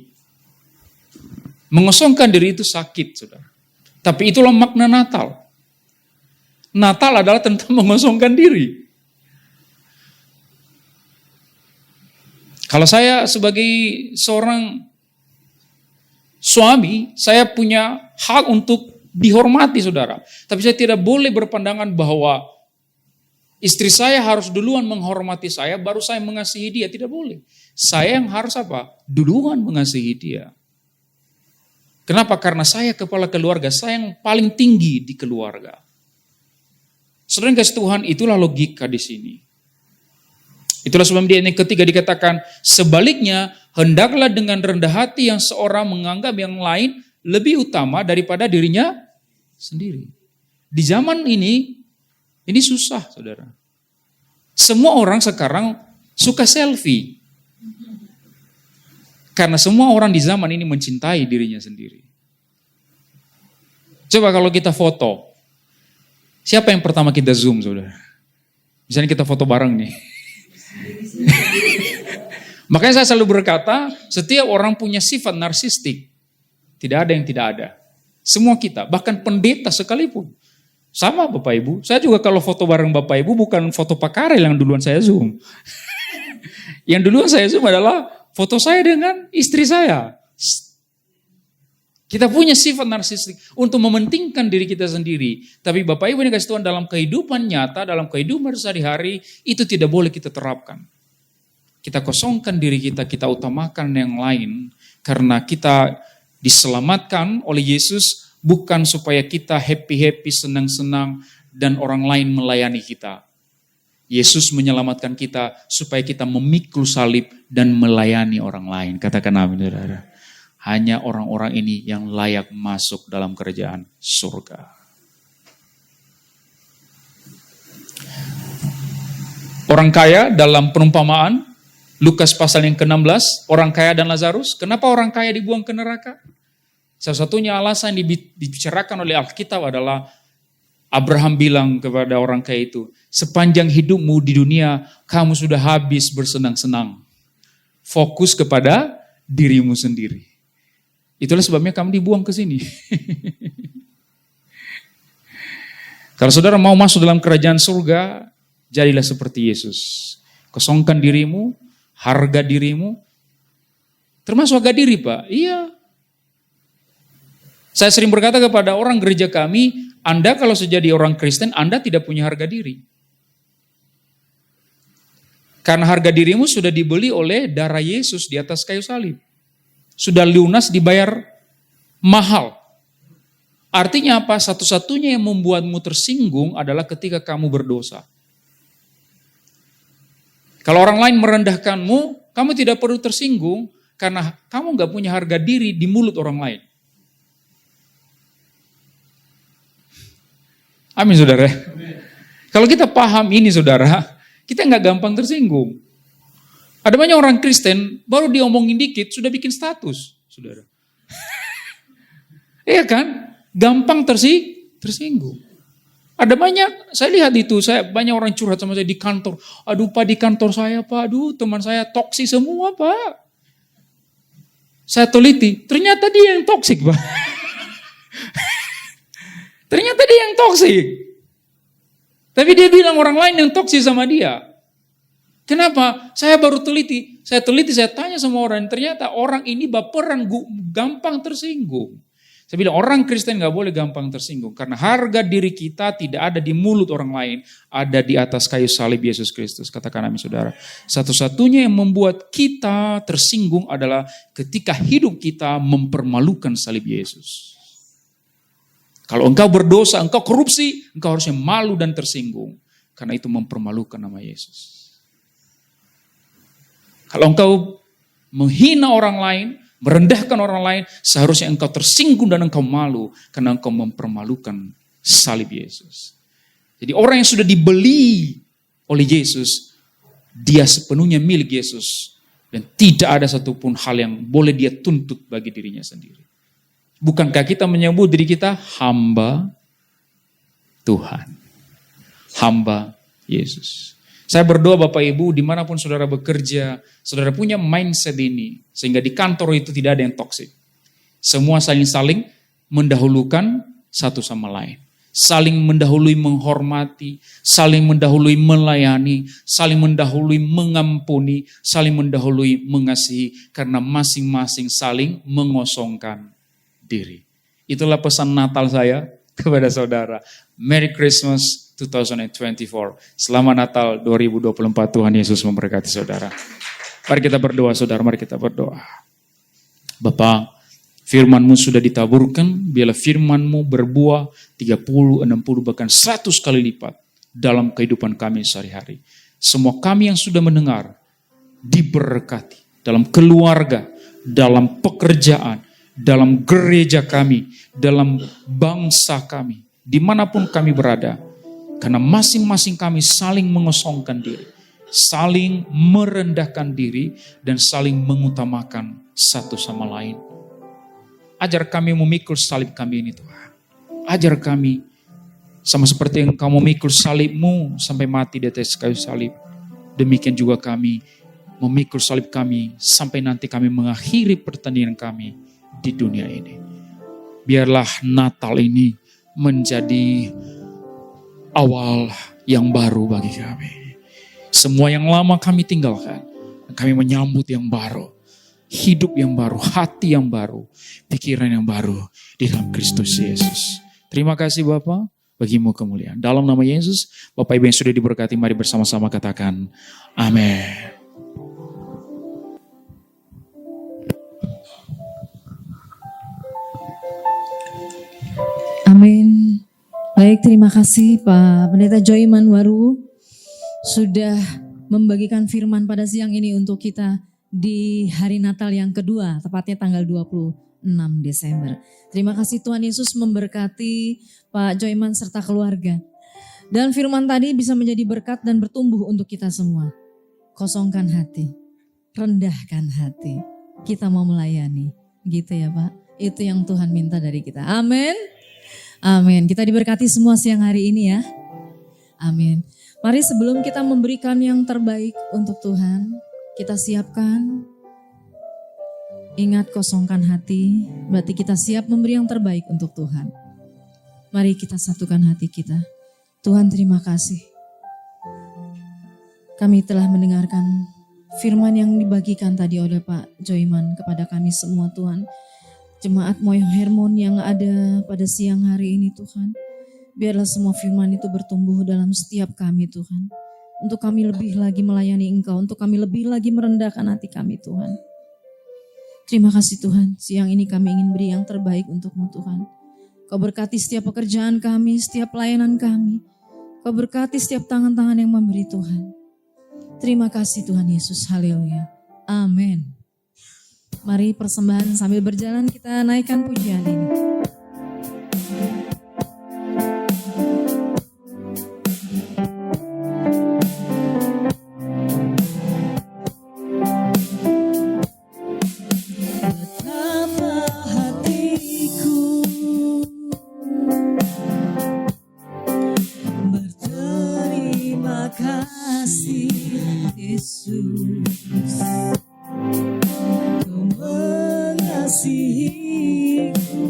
Mengosongkan diri itu sakit, saudara. Tapi itulah makna Natal. Natal adalah tentang mengosongkan diri. Kalau saya sebagai seorang suami, saya punya hak untuk dihormati, saudara. Tapi saya tidak boleh berpandangan bahwa istri saya harus duluan menghormati saya, baru saya mengasihi dia. Tidak boleh. Saya yang harus apa? Duluan mengasihi dia. Kenapa? Karena saya kepala keluarga, saya yang paling tinggi di keluarga. Saudara kasih Tuhan, itulah logika di sini. Itulah sebab di ayat yang ketiga dikatakan, sebaliknya hendaklah dengan rendah hati yang seorang menganggap yang lain lebih utama daripada dirinya sendiri. Di zaman ini susah, saudara. Semua orang sekarang suka selfie. Karena semua orang di zaman ini mencintai dirinya sendiri. Coba kalau kita foto, siapa yang pertama kita zoom, saudara? Misalnya kita foto bareng nih. Makanya saya selalu berkata, setiap orang punya sifat narsistik. Tidak ada yang tidak ada. Semua kita, bahkan pendeta sekalipun. Sama Bapak Ibu, saya juga kalau foto bareng Bapak Ibu bukan foto Pak Karel yang duluan saya zoom. Yang duluan saya zoom adalah foto saya dengan istri saya. Kita punya sifat narsistik untuk mementingkan diri kita sendiri. Tapi Bapak Ibu ini kasih Tuhan, dalam kehidupan nyata, dalam kehidupan sehari-hari, itu tidak boleh kita terapkan. Kita kosongkan diri kita, kita utamakan yang lain. Karena kita diselamatkan oleh Yesus bukan supaya kita happy-happy, senang-senang, dan orang lain melayani kita. Yesus menyelamatkan kita supaya kita memikul salib dan melayani orang lain. Katakan amin, saudara. Hanya orang-orang ini yang layak masuk dalam kerajaan surga. Orang kaya dalam perumpamaan, Lukas pasal yang ke-16, orang kaya dan Lazarus. Kenapa orang kaya dibuang ke neraka? Salah satunya alasan dibicarakan oleh Alkitab adalah Abraham bilang kepada orang kaya itu, sepanjang hidupmu di dunia, kamu sudah habis bersenang-senang. Fokus kepada dirimu sendiri. Itulah sebabnya kamu dibuang ke sini. Kalau saudara mau masuk dalam kerajaan surga, jadilah seperti Yesus. Kosongkan dirimu, harga dirimu. Termasuk harga diri, Pak. Iya. Saya sering berkata kepada orang gereja kami, Anda kalau sejadi orang Kristen, Anda tidak punya harga diri. Karena harga dirimu sudah dibeli oleh darah Yesus di atas kayu salib. Sudah lunas, dibayar mahal. Artinya apa? Satu-satunya yang membuatmu tersinggung adalah ketika kamu berdosa. Kalau orang lain merendahkanmu, kamu tidak perlu tersinggung karena kamu gak punya harga diri di mulut orang lain. Amin, saudara. Kalau kita paham ini, saudara, kita gak gampang tersinggung. Ada banyak orang Kristen, baru diomongin dikit, sudah bikin status, saudara. Iya kan? Gampang tersinggung. Ada banyak, saya lihat itu, banyak orang curhat sama saya di kantor. Aduh Pak, di kantor saya Pak, aduh teman saya toksik semua Pak. Saya teliti, ternyata dia yang toksik Pak. Ternyata dia yang toksik. Tapi dia bilang orang lain yang toksik sama dia. Kenapa? Saya baru teliti, saya tanya sama orang, ternyata orang ini baperan, gampang tersinggung. Saya bilang orang Kristen gak boleh gampang tersinggung. Karena harga diri kita tidak ada di mulut orang lain. Ada di atas kayu salib Yesus Kristus. Katakan amin saudara. Satu-satunya yang membuat kita tersinggung adalah ketika hidup kita mempermalukan salib Yesus. Kalau engkau berdosa, engkau korupsi, engkau harusnya malu dan tersinggung. Karena itu mempermalukan nama Yesus. Kalau engkau menghina orang lain, merendahkan orang lain, seharusnya engkau tersinggung dan engkau malu karena engkau mempermalukan salib Yesus. Jadi orang yang sudah dibeli oleh Yesus, dia sepenuhnya milik Yesus dan tidak ada satupun hal yang boleh dia tuntut bagi dirinya sendiri. Bukankah kita menyebut diri kita hamba Tuhan, hamba Yesus. Saya berdoa Bapak Ibu, dimanapun saudara bekerja, saudara punya mindset ini. Sehingga di kantor itu tidak ada yang toksik. Semua saling mendahulukan satu sama lain. Saling mendahului menghormati, saling mendahului melayani, saling mendahului mengampuni, saling mendahului mengasihi. Karena masing-masing saling mengosongkan diri. Itulah pesan Natal saya kepada saudara. Merry Christmas 2024. Selamat Natal 2024. Tuhan Yesus memberkati saudara. Mari kita berdoa saudara, mari kita berdoa. Bapa, firman-Mu sudah ditaburkan, biarlah firman-Mu berbuah 30, 60, bahkan 100 kali lipat dalam kehidupan kami sehari-hari. Semua kami yang sudah mendengar diberkati dalam keluarga, dalam pekerjaan, dalam gereja kami, dalam bangsa kami, dimanapun kami berada. Karena masing-masing kami saling mengosongkan diri, saling merendahkan diri, dan saling mengutamakan satu sama lain. Ajar kami memikul salib kami ini Tuhan. Ajar kami sama seperti yang Engkau memikul salib-Mu sampai mati di atas kayu salib. Demikian juga kami memikul salib kami sampai nanti kami mengakhiri pertandingan kami di dunia ini. Biarlah Natal ini menjadi awal yang baru bagi kami. Semua yang lama kami tinggalkan. Kami menyambut yang baru. Hidup yang baru, hati yang baru, pikiran yang baru di dalam Kristus Yesus. Terima kasih Bapa, bagi-Mu kemuliaan. Dalam nama Yesus, Bapak Ibu yang sudah diberkati, mari bersama-sama katakan amin. Amin. Baik, terima kasih Pak Pendeta Joyman Waru sudah membagikan firman pada siang ini untuk kita di hari Natal yang kedua, tepatnya tanggal 26 Desember. Terima kasih Tuhan Yesus memberkati Pak Joyman serta keluarga. Dan firman tadi bisa menjadi berkat dan bertumbuh untuk kita semua. Kosongkan hati, rendahkan hati, kita mau melayani. Gitu ya Pak, itu yang Tuhan minta dari kita. Amin. Amin. Kita diberkati semua siang hari ini ya. Amin. Mari sebelum kita memberikan yang terbaik untuk Tuhan, kita siapkan. Ingat, kosongkan hati, berarti kita siap memberi yang terbaik untuk Tuhan. Mari kita satukan hati kita. Tuhan, terima kasih. Kami telah mendengarkan firman yang dibagikan tadi oleh Pak Joyman kepada kami semua Tuhan. Jemaat Moyo Hermon yang ada pada siang hari ini Tuhan. Biarlah semua firman itu bertumbuh dalam setiap kami Tuhan. Untuk kami lebih lagi melayani Engkau, untuk kami lebih lagi merendahkan hati kami Tuhan. Terima kasih Tuhan, siang ini kami ingin beri yang terbaik untuk-Mu Tuhan. Kau berkati setiap pekerjaan kami, setiap pelayanan kami. Kau berkati setiap tangan-tangan yang memberi Tuhan. Terima kasih Tuhan Yesus, haleluya. Amin. Mari persembahan sambil berjalan kita naikkan pujian ini. Betapa hatiku berterima kasih Yesus. Mengasihiku,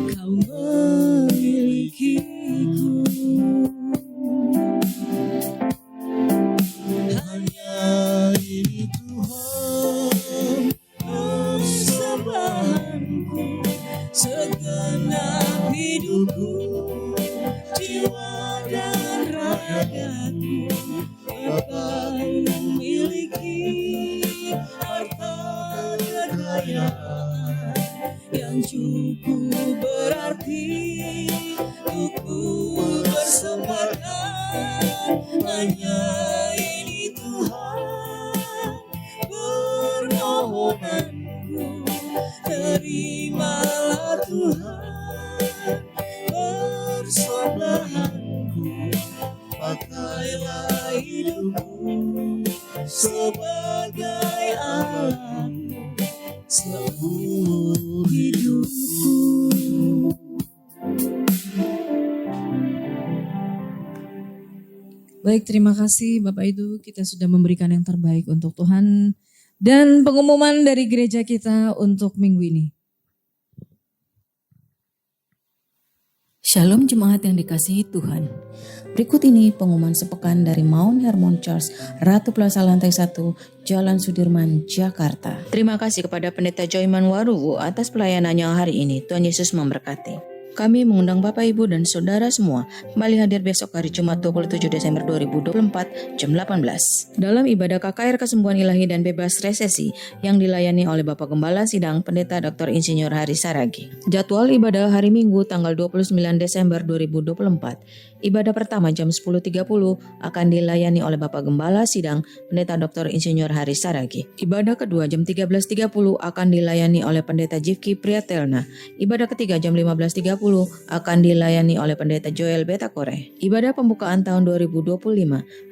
Kau memilikiku, hanya ini Tuhan persembahanku, segenap hidupku, jiwa dan ragaku, Kau memiliki harta kekayaan yang cukup berarti untuk bersembahkan. Hanya ini Tuhan permohonanku, terimalah Tuhan persembahkanku, pakailah hidupku sebagai alatmu seumur hidupku. Baik, terima kasih Bapak Ibu, kita sudah memberikan yang terbaik untuk Tuhan. Dan pengumuman dari gereja kita untuk minggu ini. Shalom jemaat yang dikasihi Tuhan. Berikut ini pengumuman sepekan dari Mount Hermon Church, Ratu Plaza Lantai 1, Jalan Sudirman, Jakarta. Terima kasih kepada Pendeta Joyman Waruwu atas pelayanannya hari ini. Tuhan Yesus memberkati. Kami mengundang Bapak Ibu dan Saudara semua kembali hadir besok hari Jumat 27 Desember 2024 jam 18 dalam ibadah KKR Kesembuhan Ilahi dan Bebas Resesi yang dilayani oleh Bapak Gembala Sidang Pendeta Dr. Insinyur Hari Saragi. Jadwal ibadah hari Minggu tanggal 29 Desember 2024. Ibadah pertama jam 10.30 akan dilayani oleh Bapak Gembala Sidang Pendeta Dr. Insinyur Hari Saragi. Ibadah kedua jam 13.30 akan dilayani oleh Pendeta Jifki Priatelna. Ibadah ketiga jam 15.30 akan dilayani oleh Pendeta Joel Betakore. Ibadah pembukaan tahun 2025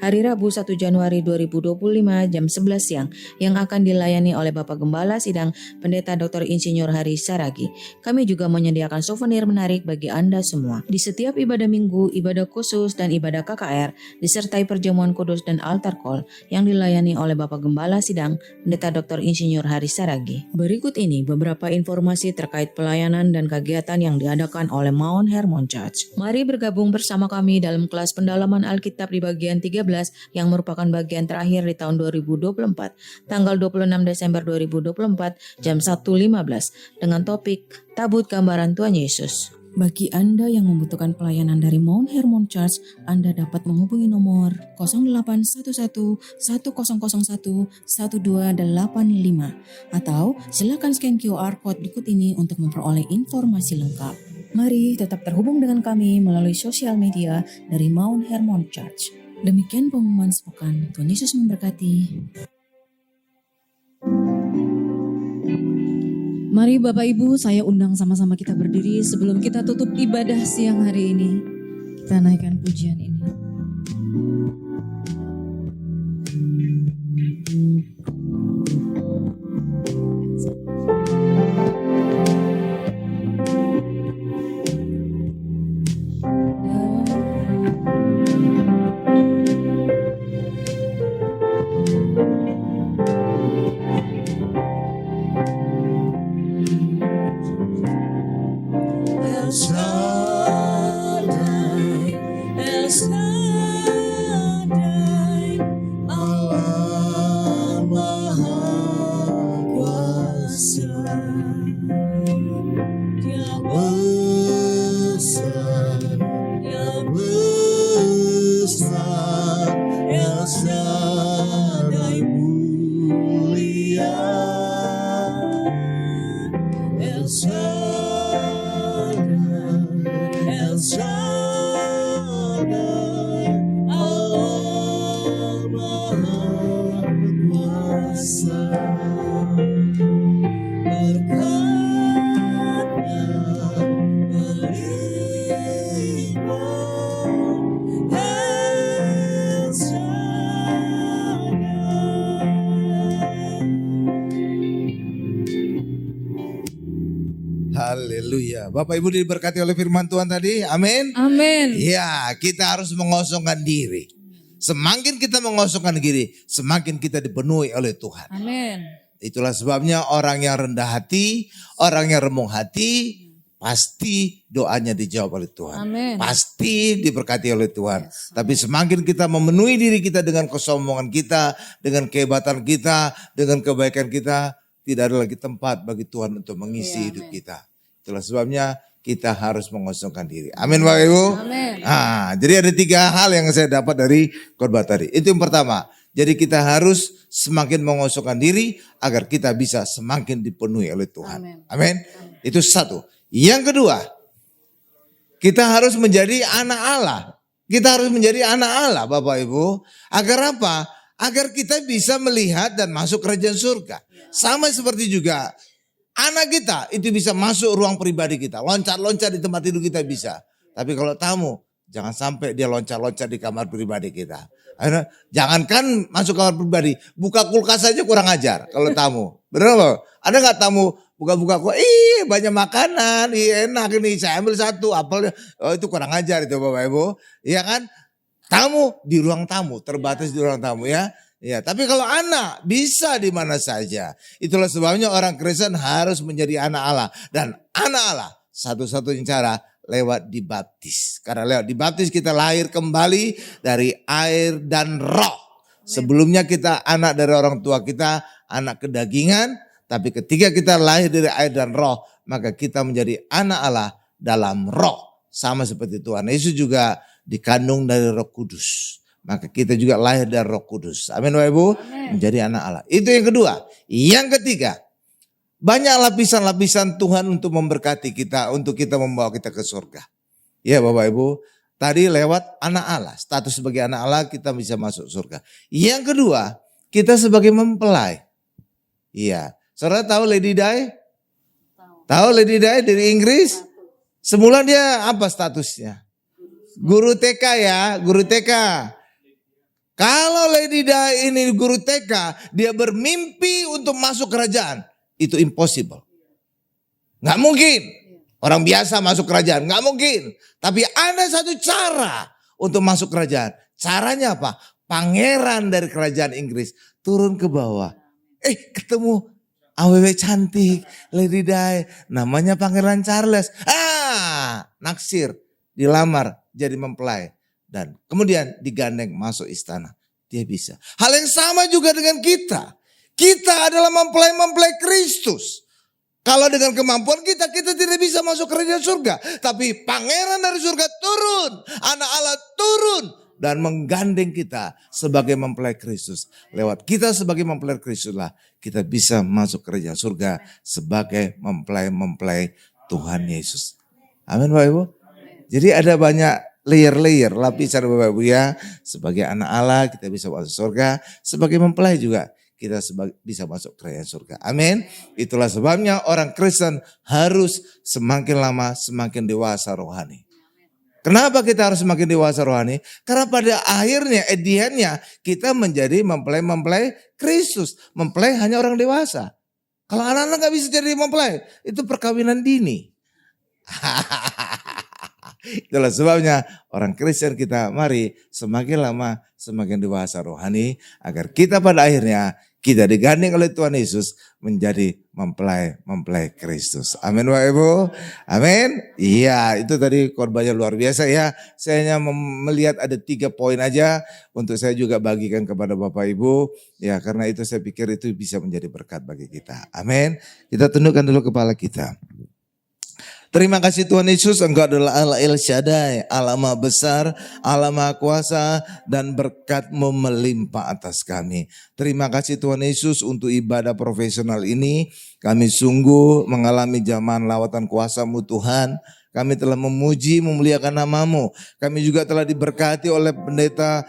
hari Rabu 1 Januari 2025 jam 11 siang yang akan dilayani oleh Bapak Gembala Sidang Pendeta Dr. Insinyur Hari Saragi. Kami juga menyediakan souvenir menarik bagi Anda semua. Di setiap ibadah minggu, ibadah khusus dan ibadah KKR disertai perjamuan kudus dan altar call yang dilayani oleh Bapak Gembala Sidang Pendeta Dr. Insinyur Hari Saragi. Berikut ini beberapa informasi terkait pelayanan dan kegiatan yang diadakan oleh Mount Hermon Church. Mari bergabung bersama kami dalam kelas pendalaman Alkitab di bagian 13 yang merupakan bagian terakhir di tahun 2024, tanggal 26 Desember 2024 jam 1.15 dengan topik Tabut Gambaran Tuhan Yesus. Bagi Anda yang membutuhkan pelayanan dari Mount Hermon Church, Anda dapat menghubungi nomor 0811 1001 1285 atau silakan scan QR Code berikut ini untuk memperoleh informasi lengkap. Mari tetap terhubung dengan kami melalui sosial media dari Mount Hermon Church. Demikian pengumuman sepekan. Tuhan Yesus memberkati. Mari Bapak Ibu, saya undang sama-sama kita berdiri sebelum kita tutup ibadah siang hari ini. Kita naikkan pujian ini. El Shaddai, El Shaddai. yang besar, El Shaddai mulia, El Shaddai, El Shaddai, Allah Maha Kuasa. Berkatnya melimpah, El Shaddai. Haleluya. Bapak Ibu diberkati oleh firman Tuhan tadi. Amin. Amin. Ya, kita harus mengosongkan diri. Semakin kita mengosongkan diri, semakin kita dipenuhi oleh Tuhan. Amin. Itulah sebabnya orang yang rendah hati, orang yang remuk hati, pasti doanya dijawab oleh Tuhan. Amin. Pasti diberkati oleh Tuhan. Tapi semakin kita memenuhi diri kita dengan kesombongan kita, dengan kehebatan kita, dengan kebaikan kita, tidak ada lagi tempat bagi Tuhan untuk mengisi hidup kita. Itulah sebabnya kita harus mengosongkan diri. Amin Bapak Ibu. Amin. Jadi ada 3 hal yang saya dapat dari khotbah tadi. Itu yang pertama. Jadi kita harus semakin mengosongkan diri agar kita bisa semakin dipenuhi oleh Tuhan. Amin. Itu satu. Yang kedua, kita harus menjadi anak Allah. Kita harus menjadi anak Allah Bapak Ibu. Agar apa? Agar kita bisa melihat dan masuk kerajaan surga. Sama seperti juga anak kita itu bisa masuk ruang pribadi kita. Loncat-loncat di tempat tidur kita bisa. Tapi kalau tamu, jangan sampai dia loncat-loncat di kamar pribadi kita. Akhirnya, jangankan masuk kamar pribadi, buka kulkas saja kurang ajar kalau tamu. Benar loh? Ada gak tamu buka-buka kulkas, banyak makanan, enak ini, saya ambil satu apel. Oh itu kurang ajar itu Bapak Ibu. Iya kan? Tamu di ruang tamu, terbatas di ruang tamu ya. Ya, tapi kalau anak bisa di mana saja. Itulah sebabnya orang Kristen harus menjadi anak Allah. Dan anak Allah satu-satunya cara lewat dibaptis. Karena lewat dibaptis kita lahir kembali dari air dan roh. Sebelumnya kita anak dari orang tua kita, anak kedagingan. Tapi ketika kita lahir dari air dan roh, maka kita menjadi anak Allah dalam roh. Sama seperti Tuhan Yesus juga dikandung dari Roh Kudus. Maka kita juga lahir dari Roh Kudus. Amin Bapak Ibu. Menjadi anak Allah. Itu yang kedua. Yang ketiga. Banyak lapisan-lapisan Tuhan untuk memberkati kita. Untuk kita membawa kita ke surga. Ya Bapak Ibu. Tadi lewat anak Allah. Status sebagai anak Allah kita bisa masuk surga. Yang kedua. Kita sebagai mempelai. Iya. Saudara tahu Lady Di? Tahu Lady Di dari Inggris? Semula dia apa statusnya? Guru TK ya. Guru TK. Kalau Lady Di ini guru TK, dia bermimpi untuk masuk kerajaan. Itu impossible. Nggak mungkin. Orang biasa masuk kerajaan, nggak mungkin. Tapi ada satu cara untuk masuk kerajaan. Caranya apa? Pangeran dari kerajaan Inggris turun ke bawah. Ketemu awewe cantik, Lady Di. Namanya Pangeran Charles. Naksir, dilamar jadi mempelai. Dan kemudian digandeng masuk istana. Dia bisa. Hal yang sama juga dengan kita. Kita adalah mempelai-mempelai Kristus. Kalau dengan kemampuan kita tidak bisa masuk kerajaan surga. Tapi pangeran dari surga turun. Anak Allah turun. Dan menggandeng kita sebagai mempelai Kristus. Lewat kita sebagai mempelai Kristus lah. Kita bisa masuk kerajaan surga sebagai mempelai-mempelai Tuhan Yesus. Amin Bapak Ibu. Jadi ada banyak layer-layer, lapisan Bapak Ibu ya. Sebagai anak Allah kita bisa masuk surga. Sebagai mempelai juga kita bisa masuk kerajaan surga. Amin. Itulah sebabnya orang Kristen harus semakin lama semakin dewasa rohani. Kenapa kita harus semakin dewasa rohani? Karena pada akhirnya, ediannya kita menjadi mempelai-mempelai Kristus. Mempelai hanya orang dewasa. Kalau anak-anak gak bisa jadi mempelai, itu perkawinan dini. Itulah sebabnya orang Kristen kita mari semakin lama semakin dewasa rohani agar kita pada akhirnya kita digandeng oleh Tuhan Yesus menjadi mempelai Kristus. Amin Bapak Ibu. Amin. Iya itu tadi khotbahnya luar biasa ya. Saya hanya melihat ada 3 poin aja untuk saya juga bagikan kepada Bapak Ibu. Ya karena itu saya pikir itu bisa menjadi berkat bagi kita. Amin. Kita tundukkan dulu kepala kita. Terima kasih Tuhan Yesus, Engkau adalah Allah El Shaddai, Allah Maha Besar, Allah Maha Kuasa, dan berkat-Mu melimpah atas kami. Terima kasih Tuhan Yesus untuk ibadah profesional ini. Kami sungguh mengalami zaman lawatan kuasa-Mu Tuhan. Kami telah memuji, memuliakan nama-Mu. Kami juga telah diberkati oleh pendeta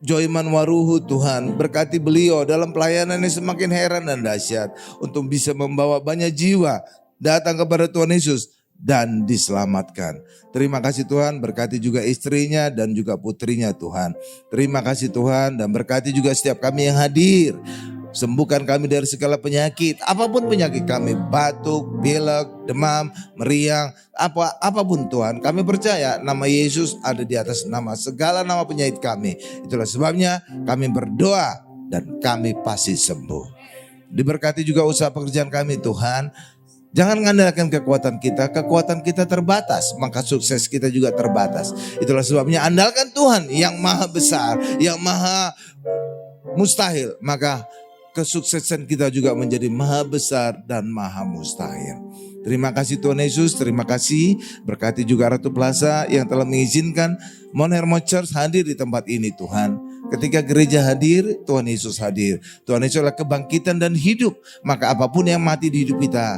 Joyman Waruhu Tuhan, berkati beliau dalam pelayanan yang semakin heran dan dahsyat untuk bisa membawa banyak jiwa datang kepada Tuhan Yesus dan diselamatkan. Terima kasih Tuhan, berkati juga istrinya dan juga putrinya Tuhan. Terima kasih Tuhan dan berkati juga setiap kami yang hadir. Sembuhkan kami dari segala penyakit, apapun penyakit kami, batuk, pilek, demam, meriang, apapun Tuhan. Kami percaya nama Yesus ada di atas nama segala nama penyakit kami. Itulah sebabnya kami berdoa dan kami pasti sembuh. Diberkati juga usaha pekerjaan kami Tuhan. Jangan mengandalkan kekuatan kita terbatas, maka sukses kita juga terbatas. Itulah sebabnya andalkan Tuhan yang maha besar, yang maha mustahil, maka kesuksesan kita juga menjadi maha besar dan maha mustahil. Terima kasih Tuhan Yesus, terima kasih. Berkati juga Ratu Plaza yang telah mengizinkan Mount Hermon Church hadir di tempat ini Tuhan. Ketika gereja hadir, Tuhan Yesus hadir. Tuhan Yesus adalah kebangkitan dan hidup. Maka apapun yang mati di hidup kita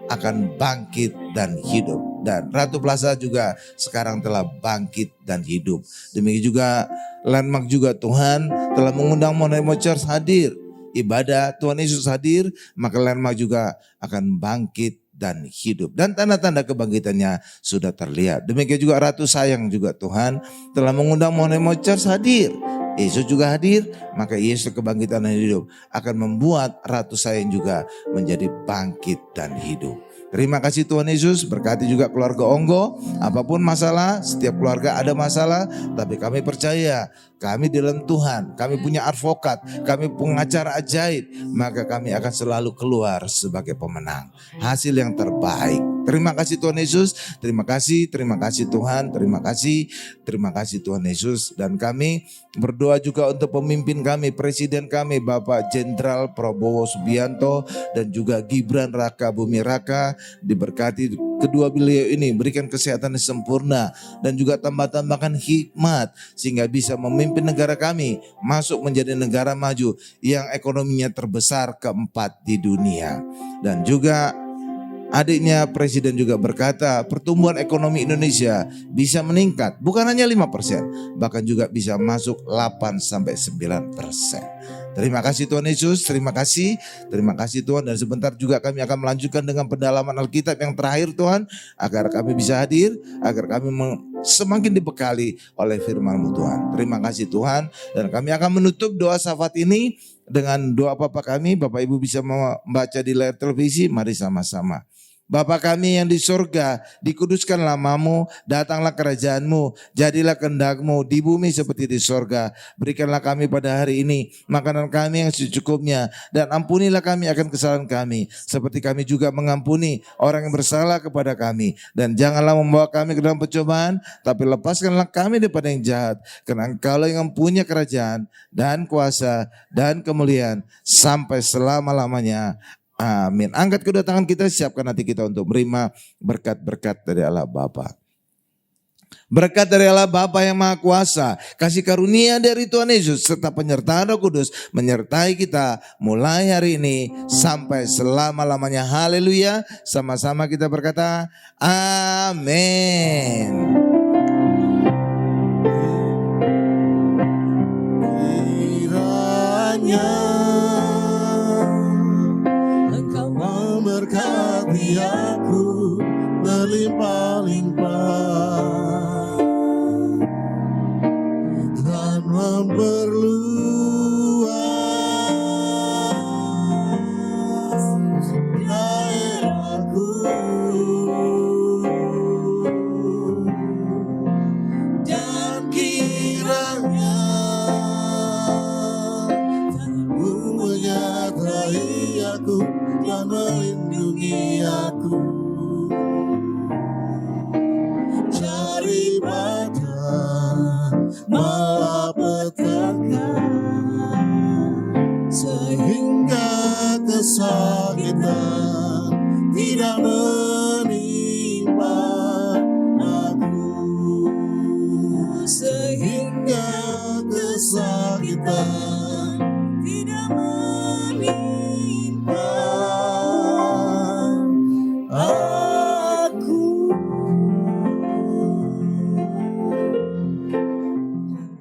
akan bangkit dan hidup. Dan Ratu Plaza juga sekarang telah bangkit dan hidup. Demikian juga Landmark juga Tuhan telah mengundang Mount Hermon Church hadir. Ibadah Tuhan Yesus hadir, maka Landmark juga akan bangkit dan hidup. Dan tanda-tanda kebangkitannya sudah terlihat. Demikian juga Ratu Sayang juga Tuhan telah mengundang Mount Hermon Church hadir. Yesus juga hadir, maka Yesus kebangkitan dan hidup akan membuat Ratu Sayang juga menjadi bangkit dan hidup. Terima kasih Tuhan Yesus, berkati juga keluarga Onggo. Apapun masalah, setiap keluarga ada masalah, tapi kami percaya kami di dalam Tuhan, kami punya advokat, kami pengacara ajaib, maka kami akan selalu keluar sebagai pemenang. Hasil yang terbaik. Terima kasih Tuhan Yesus, terima kasih Tuhan, terima kasih Tuhan Yesus. Dan kami berdoa juga untuk pemimpin kami, presiden kami Bapak Jenderal Prabowo Subianto dan juga Gibran Raka Buming Raka. Diberkati kedua beliau ini, berikan kesehatan yang sempurna dan juga tambah-tambahkan hikmat sehingga bisa memimpin negara kami masuk menjadi negara maju yang ekonominya terbesar keempat di dunia. Dan juga adiknya presiden juga berkata pertumbuhan ekonomi Indonesia bisa meningkat bukan hanya 5%, bahkan juga bisa masuk 8-9%. Terima kasih Tuhan Yesus, terima kasih Tuhan. Dan sebentar juga kami akan melanjutkan dengan pendalaman Alkitab yang terakhir Tuhan, agar kami bisa hadir, agar kami semakin dibekali oleh firman-Mu Tuhan. Terima kasih Tuhan, dan kami akan menutup doa syafaat ini dengan doa Bapa kami. Bapak Ibu bisa membaca di layar televisi, mari sama-sama. Bapa kami yang di surga, dikuduskanlah namamu, datanglah kerajaan-Mu, jadilah kehendak-Mu di bumi seperti di surga. Berikanlah kami pada hari ini makanan kami yang secukupnya, dan ampunilah kami akan kesalahan kami, seperti kami juga mengampuni orang yang bersalah kepada kami. Dan janganlah membawa kami ke dalam pencobaan, tapi lepaskanlah kami daripada yang jahat, karena Engkaulah yang mempunyai kerajaan dan kuasa dan kemuliaan sampai selama-lamanya. Amin. Angkat kedua tangan kita, siapkan hati kita untuk menerima berkat-berkat dari Allah Bapa. Berkat dari Allah Bapa yang Maha Kuasa, kasih karunia dari Tuhan Yesus, serta penyertaan Roh Kudus menyertai kita mulai hari ini sampai selama-lamanya. Haleluya. Sama-sama kita berkata, amin. Berkati aku berlimpah-limpah dan memperluas daerahku, dan kiranya Tuhanmu menyertai aku dan melindungi aku daripada malapetaka, sehingga kesakitan tidak